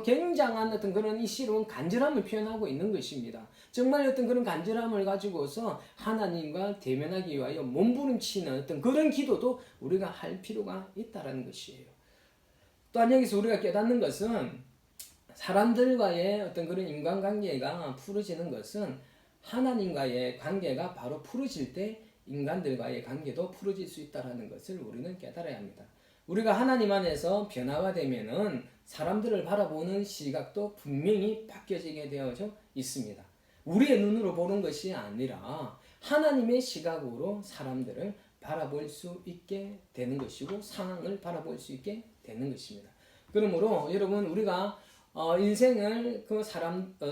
굉장한 어떤 그런 이 씨름은 간절함을 표현하고 있는 것입니다. 정말 어떤 그런 간절함을 가지고서 하나님과 대면하기 위하여 몸부림치는 어떤 그런 기도도 우리가 할 필요가 있다는 것이에요. 또한 여기서 우리가 깨닫는 것은 사람들과의 어떤 그런 인간관계가 풀어지는 것은 하나님과의 관계가 바로 풀어질 때 인간들과의 관계도 풀어질 수 있다는 것을 우리는 깨달아야 합니다. 우리가 하나님 안에서 변화가 되면은 사람들을 바라보는 시각도 분명히 바뀌어지게 되어져 있습니다. 우리의 눈으로 보는 것이 아니라 하나님의 시각으로 사람들을 바라볼 수 있게 되는 것이고 상황을 바라볼 수 있게 되는 것입니다. 그러므로 여러분, 우리가 인생을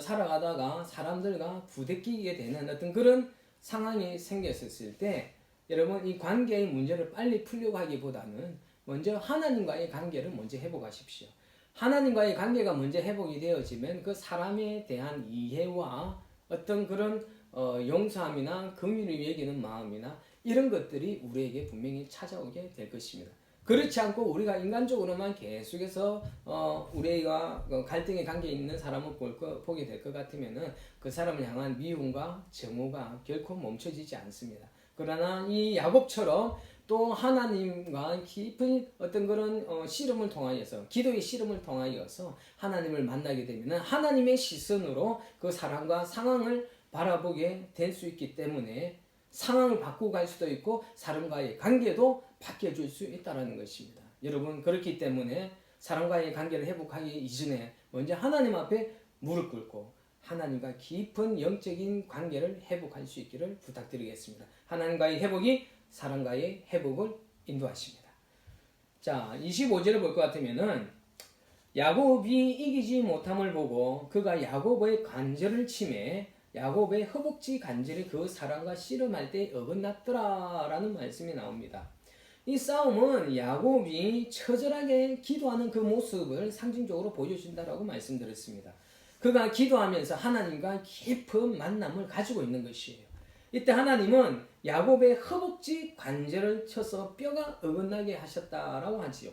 살아가다가 사람들과 부대끼게 되는 어떤 그런 상황이 생겼을 때 여러분, 이 관계의 문제를 빨리 풀려고 하기보다는 먼저 하나님과의 관계를 먼저 회복하십시오. 하나님과의 관계가 먼저 회복이 되어지면 그 사람에 대한 이해와 어떤 그런 용서함이나 긍휼을 여기는 마음이나 이런 것들이 우리에게 분명히 찾아오게 될 것입니다. 그렇지 않고 우리가 인간적으로만 계속해서 우리가 갈등의 관계에 있는 사람을 보게 될 것 같으면은 그 사람을 향한 미움과 정오가 결코 멈춰지지 않습니다. 그러나 이 야곱처럼 또 하나님과 깊은 어떤 그런 씨름을 통하여서, 기도의 씨름을 통하여서 하나님을 만나게 되면 하나님의 시선으로 그 사람과 상황을 바라보게 될 수 있기 때문에 상황을 바꾸고 갈 수도 있고 사람과의 관계도 바뀌어질 수 있다는 것입니다. 여러분, 그렇기 때문에 사람과의 관계를 회복하기 이전에 먼저 하나님 앞에 무릎 꿇고 하나님과 깊은 영적인 관계를 회복할 수 있기를 부탁드리겠습니다. 하나님과의 회복이 사람과의 회복을 인도하십니다. 자, 25절을 볼 것 같으면은 야곱이 이기지 못함을 보고 그가 야곱의 간절을 침해 야곱의 허벅지 간절이 그 사람과 씨름할 때 어긋났더라 라는 말씀이 나옵니다. 이 싸움은 야곱이 처절하게 기도하는 그 모습을 상징적으로 보여준다라고 말씀드렸습니다. 그가 기도하면서 하나님과 깊은 만남을 가지고 있는 것이에요. 이때 하나님은 야곱의 허벅지 관절을 쳐서 뼈가 어긋나게 하셨다라고 하지요.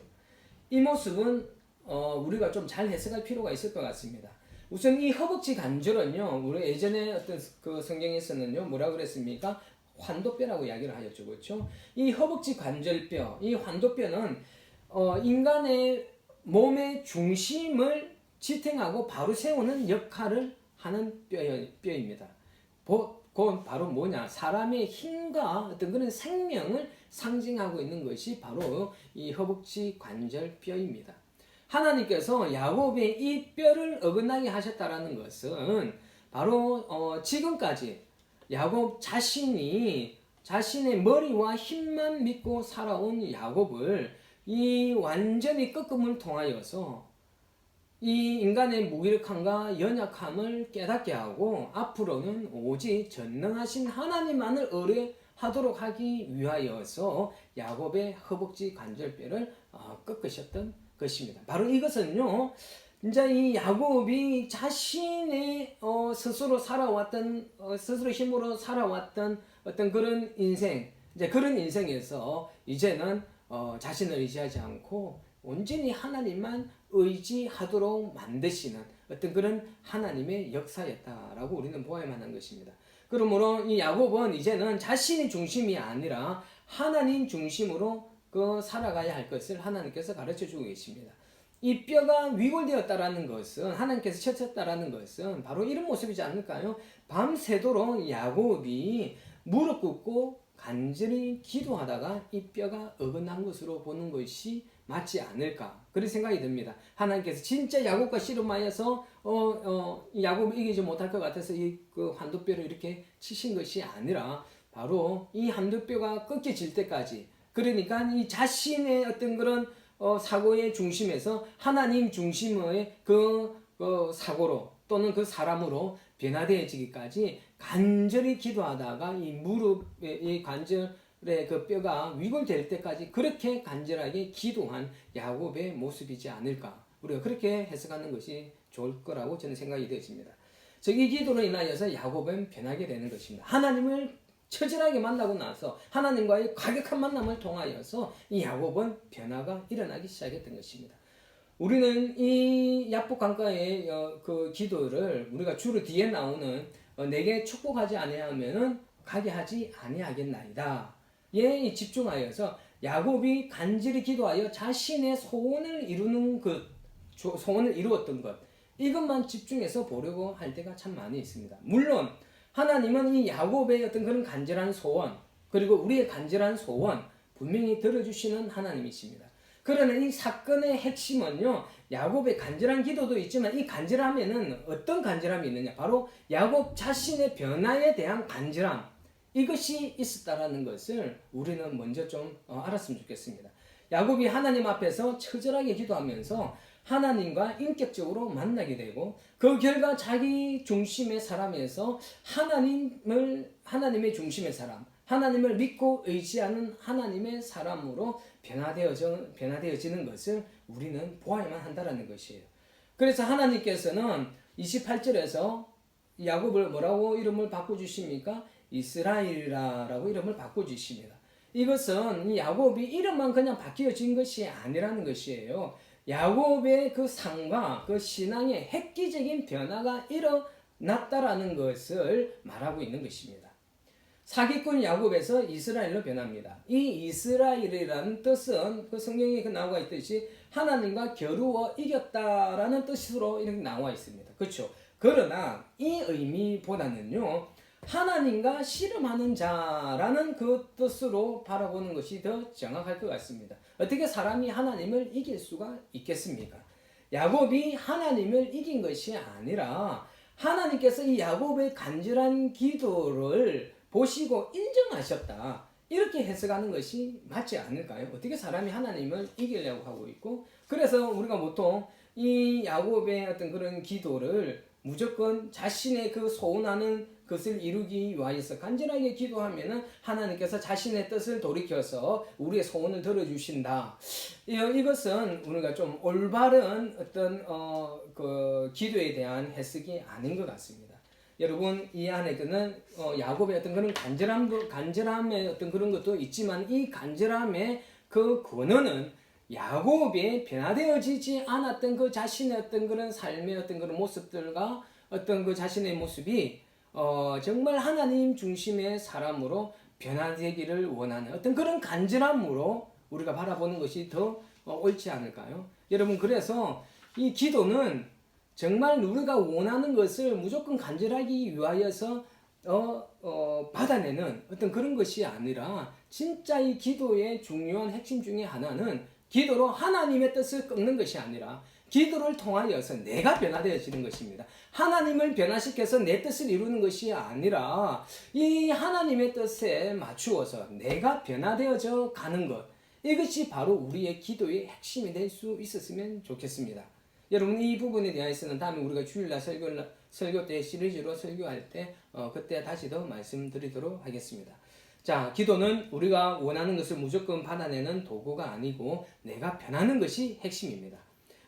이 모습은 우리가 좀 잘 해석할 필요가 있을 것 같습니다. 우선 이 허벅지 관절은요, 우리 예전에 어떤 그 성경에서는요, 뭐라 그랬습니까? 환도뼈라고 이야기를 하였죠, 그렇죠? 이 허벅지 관절뼈, 이 환도뼈는 인간의 몸의 중심을 지탱하고 바로 세우는 역할을 하는 뼈입니다. 그건 바로 뭐냐? 사람의 힘과 어떤 그런 생명을 상징하고 있는 것이 바로 이 허벅지 관절 뼈입니다. 하나님께서 야곱의 이 뼈를 어긋나게 하셨다라는 것은 바로 지금까지 야곱 자신이 자신의 머리와 힘만 믿고 살아온 야곱을 이 완전히 꺾음을 통하여서 이 인간의 무기력함과 연약함을 깨닫게 하고 앞으로는 오직 전능하신 하나님만을 의뢰하도록 하기 위하여서 야곱의 허벅지 관절뼈를 꺾으셨던 것입니다. 바로 이것은요, 이제 이 야곱이 자신의 스스로 살아왔던 스스로 힘으로 살아왔던 어떤 그런 인생, 이제 그런 인생에서 이제는 자신을 의지하지 않고 온전히 하나님만 의지하도록 만드시는 어떤 그런 하나님의 역사였다라고 우리는 보아야만 한 것입니다. 그러므로 이 야곱은 이제는 자신이 중심이 아니라 하나님 중심으로 살아가야 할 것을 하나님께서 가르쳐 주고 계십니다. 이 뼈가 위골되었다라는 것은 하나님께서 쳤었다라는 것은 바로 이런 모습이지 않을까요? 밤새도록 야곱이 무릎 꿇고 간절히 기도하다가 이 뼈가 어긋난 것으로 보는 것이 맞지 않을까 그런 생각이 듭니다. 하나님께서 진짜 야곱과 씨름하여서 야곱을 이기지 못할 것 같아서 그 환도뼈를 이렇게 치신 것이 아니라 바로 이 환도뼈가 꺾여질 때까지, 그러니까 이 자신의 어떤 그런 사고의 중심에서 하나님 중심의 그 사고로 또는 그 사람으로 변화되어지기까지 간절히 기도하다가 이 무릎의 이 관절의 그 뼈가 위골될 때까지 그렇게 간절하게 기도한 야곱의 모습이지 않을까, 우리가 그렇게 해석하는 것이 좋을 거라고 저는 생각이 되었습니다. 이 기도로 인하여서 야곱은 변하게 되는 것입니다. 하나님을 처절하게 만나고 나서 하나님과의 과격한 만남을 통하여서 이 야곱은 변화가 일어나기 시작했던 것입니다. 우리는 이 야복 강가의 그 기도를 우리가 주로 뒤에 나오는 내게 축복하지 아니하면은 가게 하지 아니하겠나이다 에 집중하여서 야곱이 간절히 기도하여 자신의 소원을 이루는 것, 소원을 이루었던 것, 이것만 집중해서 보려고 할 때가 참 많이 있습니다. 물론 하나님은 이 야곱의 어떤 그런 간절한 소원, 그리고 우리의 간절한 소원 분명히 들어주시는 하나님이십니다. 그러나 이 사건의 핵심은요, 야곱의 간절한 기도도 있지만 이 간절함에는 어떤 간절함이 있느냐, 바로 야곱 자신의 변화에 대한 간절함, 이것이 있었다라는 것을 우리는 먼저 좀 알았으면 좋겠습니다. 야곱이 하나님 앞에서 처절하게 기도하면서 하나님과 인격적으로 만나게 되고 그 결과 자기 중심의 사람에서 하나님의 중심의 사람, 하나님을 믿고 의지하는 하나님의 사람으로 변화되어지는 것을 우리는 보아야만 한다는 것이에요. 그래서 하나님께서는 28절에서 야곱을 뭐라고 이름을 바꿔주십니까? 이스라엘이라고 이름을 바꿔주십니다. 이것은 이 야곱이 이름만 그냥 바뀌어진 것이 아니라는 것이에요. 야곱의 그 삶과 그 신앙의 획기적인 변화가 일어났다라는 것을 말하고 있는 것입니다. 사기꾼 야곱에서 이스라엘로 변합니다. 이 이스라엘이라는 뜻은 그 성경에 나와 있듯이 하나님과 겨루어 이겼다라는 뜻으로 이렇게 나와 있습니다. 그렇죠? 그러나 이 의미보다는요, 하나님과 씨름하는 자라는 그 뜻으로 바라보는 것이 더 정확할 것 같습니다. 어떻게 사람이 하나님을 이길 수가 있겠습니까? 야곱이 하나님을 이긴 것이 아니라 하나님께서 이 야곱의 간절한 기도를 보시고 인정하셨다, 이렇게 해석하는 것이 맞지 않을까요? 어떻게 사람이 하나님을 이기려고 하고 있고, 그래서 우리가 보통 이 야곱의 어떤 그런 기도를 무조건 자신의 그 소원하는 것을 이루기 위하여서 간절하게 기도하면은 하나님께서 자신의 뜻을 돌이켜서 우리의 소원을 들어주신다. 이것은 우리가 좀 올바른 어떤 그 기도에 대한 해석이 아닌 것 같습니다. 여러분, 이 안에는 야곱의 어떤 그런 간절함의 어떤 그런 것도 있지만 이 간절함의 그 근원은 야곱이 변화되어지지 않았던 그 자신의 어떤 그런 삶의 어떤 그런 모습들과 어떤 그 자신의 모습이 정말 하나님 중심의 사람으로 변화되기를 원하는 어떤 그런 간절함으로 우리가 바라보는 것이 더 옳지 않을까요? 여러분, 그래서 이 기도는 정말 우리가 원하는 것을 무조건 간절하기 위하여서 받아내는 어떤 그런 것이 아니라, 진짜 이 기도의 중요한 핵심 중에 하나는 기도로 하나님의 뜻을 꺾는 것이 아니라 기도를 통하여서 내가 변화되어지는 것입니다. 하나님을 변화시켜서 내 뜻을 이루는 것이 아니라 이 하나님의 뜻에 맞추어서 내가 변화되어져 가는 것, 이것이 바로 우리의 기도의 핵심이 될 수 있었으면 좋겠습니다. 여러분, 이 부분에 대해서는 다음에 우리가 주일날 설교 때 시리즈로 설교할 때 그때 다시 더 말씀드리도록 하겠습니다. 자, 기도는 우리가 원하는 것을 무조건 받아내는 도구가 아니고 내가 변하는 것이 핵심입니다.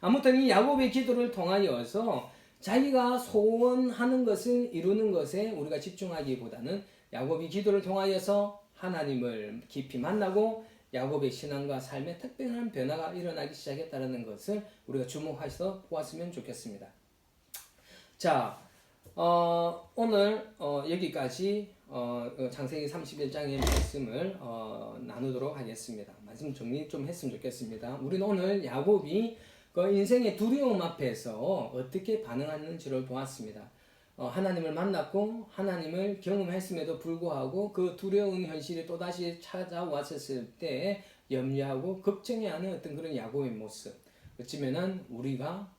아무튼 이 야곱의 기도를 통하여서 자기가 소원하는 것을 이루는 것에 우리가 집중하기보다는 야곱이 기도를 통하여서 하나님을 깊이 만나고 야곱의 신앙과 삶에 특별한 변화가 일어나기 시작했다는 것을 우리가 주목해서 보았으면 좋겠습니다. 자, 오늘 여기까지 창세기 31장의 말씀을 나누도록 하겠습니다. 말씀 정리 좀 했으면 좋겠습니다. 우리는 오늘 야곱이 그 인생의 두려움 앞에서 어떻게 반응하는지를 보았습니다. 하나님을 만났고 하나님을 경험했음에도 불구하고 그 두려운 현실이 또다시 찾아왔었을 때 염려하고 걱정해하는 어떤 그런 야곱의 모습, 어쩌면은 우리가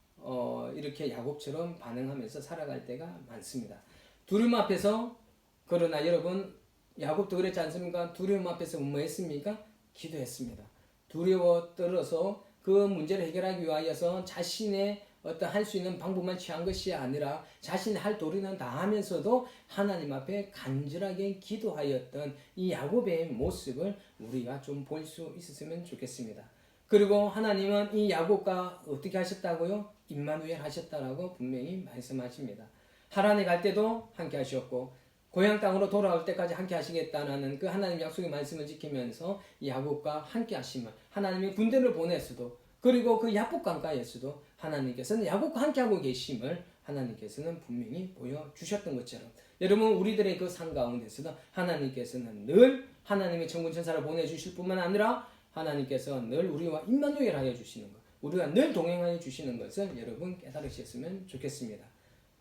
이렇게 야곱처럼 반응하면서 살아갈 때가 많습니다. 두려움 앞에서, 그러나 여러분, 야곱도 그랬지 않습니까? 두려움 앞에서 뭐 했습니까? 기도했습니다. 두려워 떨어서 그 문제를 해결하기 위하여서 자신의 어떤 할 수 있는 방법만 취한 것이 아니라 자신의 할 도리는 다 하면서도 하나님 앞에 간절하게 기도하였던 이 야곱의 모습을 우리가 좀 볼 수 있었으면 좋겠습니다. 그리고 하나님은 이 야곱과 어떻게 하셨다고요? 임마누엘 하셨다라고 분명히 말씀하십니다. 하란에 갈 때도 함께 하셨고 고향 땅으로 돌아올 때까지 함께 하시겠다는 그 하나님 약속의 말씀을 지키면서 야곱과 함께 하심을, 하나님이 군대를 보냈어도, 그리고 그 야복 강가에서도 하나님께서는 야곱과 함께하고 계심을 하나님께서는 분명히 보여주셨던 것처럼, 여러분, 우리들의 그 삶 가운데서도 하나님께서는 늘 하나님의 천군 천사를 보내주실 뿐만 아니라 하나님께서 늘 우리와 임마누엘 하여 주시는 것, 우리가 늘 동행하여 주시는 것을 여러분 깨달으셨으면 좋겠습니다.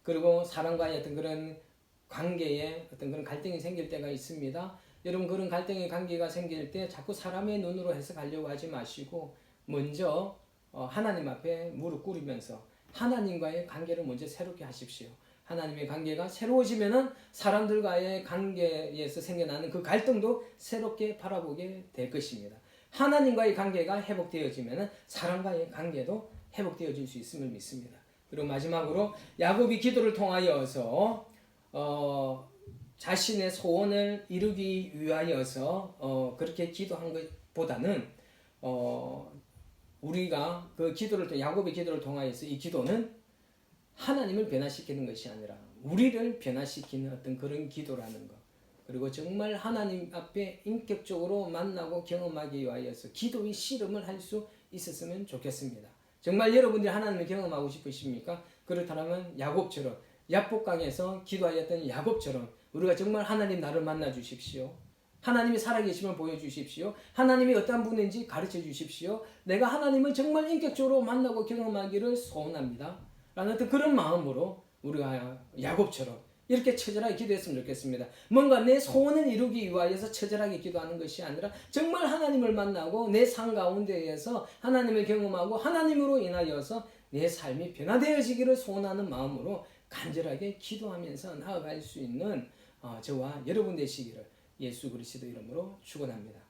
그리고 사람과의 어떤 그런 관계에 어떤 그런 갈등이 생길 때가 있습니다. 여러분, 그런 갈등의 관계가 생길 때 자꾸 사람의 눈으로 해석하려고 하지 마시고 먼저 하나님 앞에 무릎 꿇으면서 하나님과의 관계를 먼저 새롭게 하십시오. 하나님의 관계가 새로워지면은 사람들과의 관계에서 생겨나는 그 갈등도 새롭게 바라보게 될 것입니다. 하나님과의 관계가 회복되어지면은 사람과의 관계도 회복되어질 수 있음을 믿습니다. 그리고 마지막으로 야곱이 기도를 통하여서 자신의 소원을 이루기 위하여서 그렇게 기도한 것보다는 우리가 그 기도를, 야곱의 기도를 통하여서 이 기도는 하나님을 변화시키는 것이 아니라 우리를 변화시키는 어떤 그런 기도라는 것, 그리고 정말 하나님 앞에 인격적으로 만나고 경험하기 위하여서 기도의 씨름을 할 수 있었으면 좋겠습니다. 정말 여러분들이 하나님을 경험하고 싶으십니까? 그렇다면 야곱처럼, 야복강에서 기도하였던 야곱처럼 우리가 정말 하나님 나를 만나 주십시오. 하나님이 살아계심을 보여주십시오. 하나님이 어떤 분인지 가르쳐 주십시오. 내가 하나님을 정말 인격적으로 만나고 경험하기를 소원합니다. 라는 어떤 그런 마음으로 우리가 야곱처럼 이렇게 처절하게 기도했으면 좋겠습니다. 뭔가 내 소원을 이루기 위하여서 처절하게 기도하는 것이 아니라 정말 하나님을 만나고 내 삶 가운데에서 하나님을 경험하고 하나님으로 인하여서 내 삶이 변화되어지기를 소원하는 마음으로 간절하게 기도하면서 나아갈 수 있는 저와 여러분 되시기를 예수 그리스도 이름으로 축원합니다.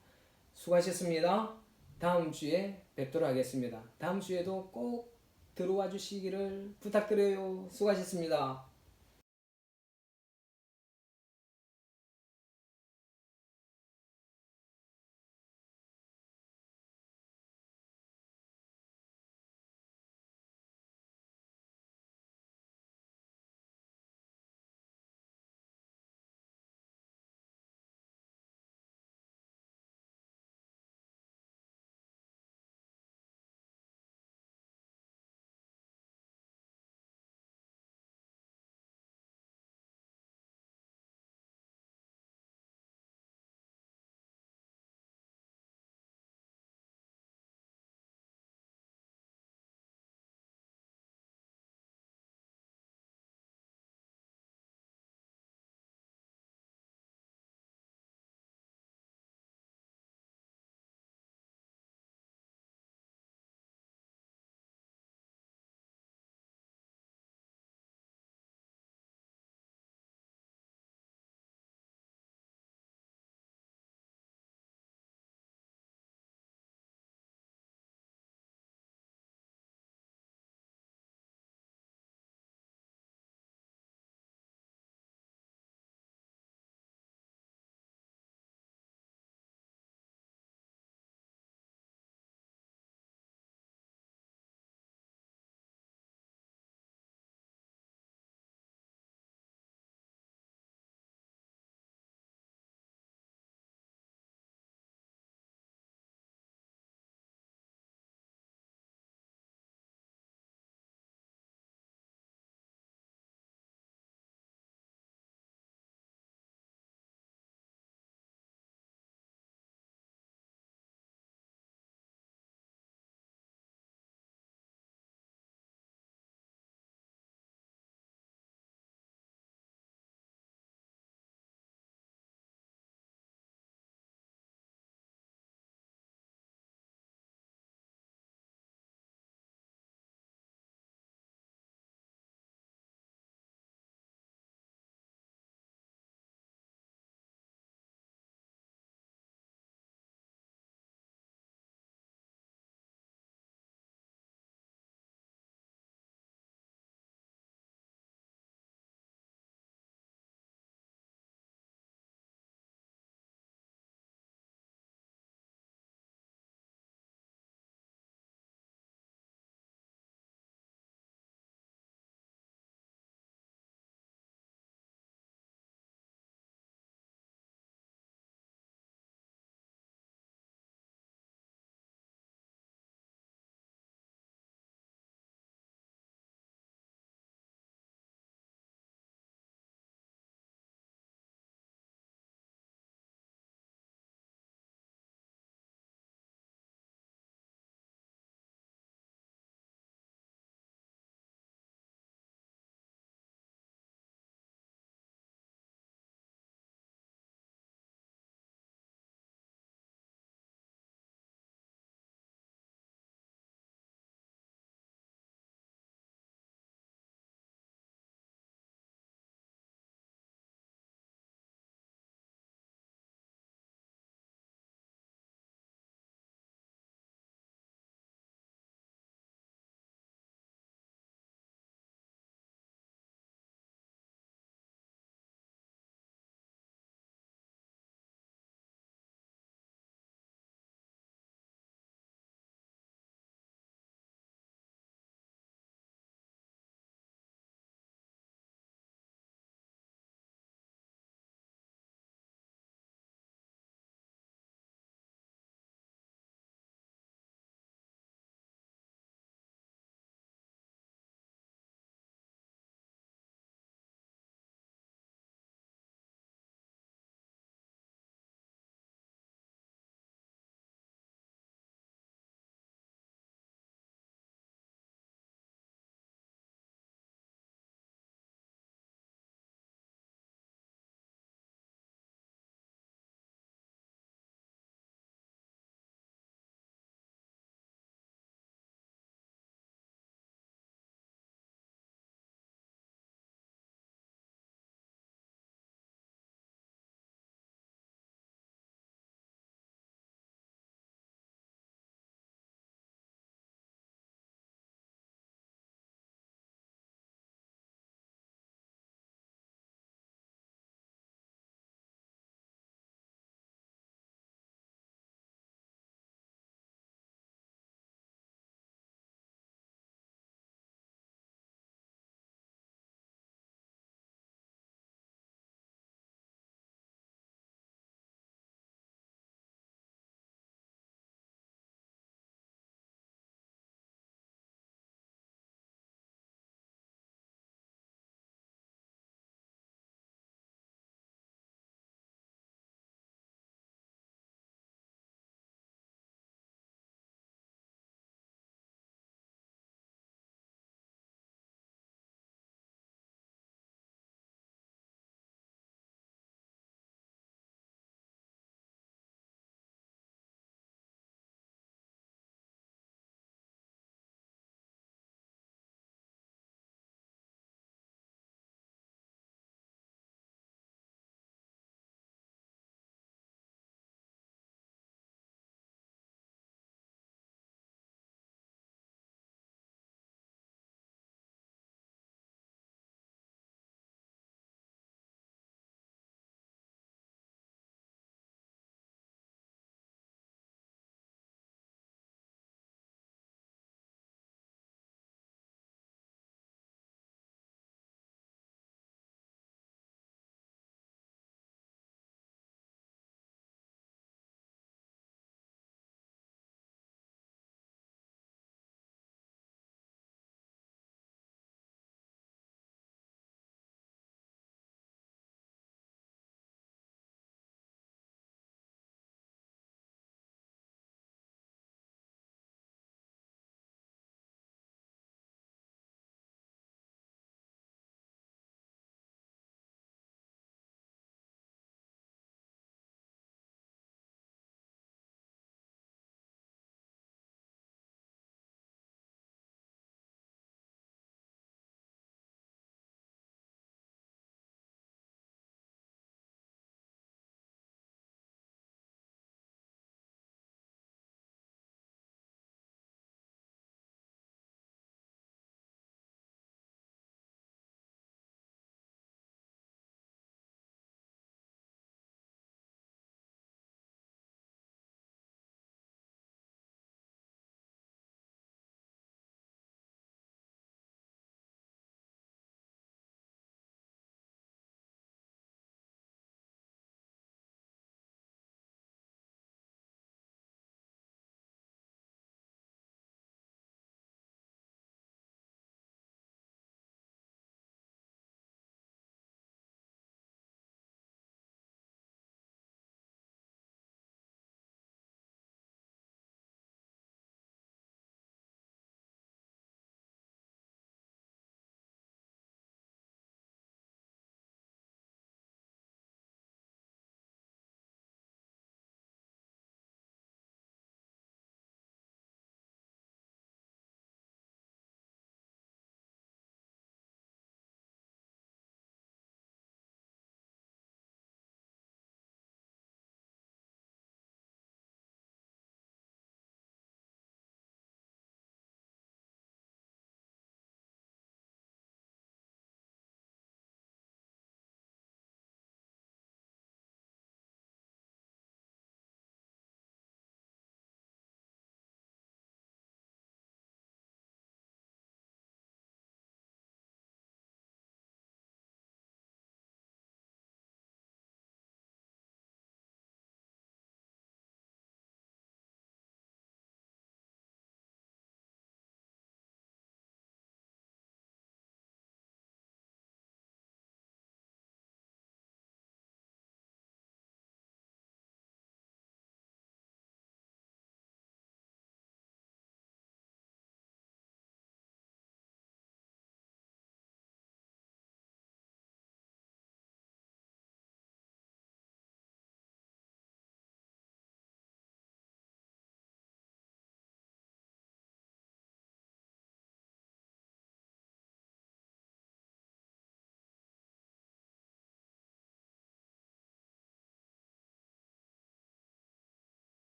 수고하셨습니다. 다음 주에 뵙도록 하겠습니다. 다음 주에도 꼭 들어와 주시기를 부탁드려요. 수고하셨습니다.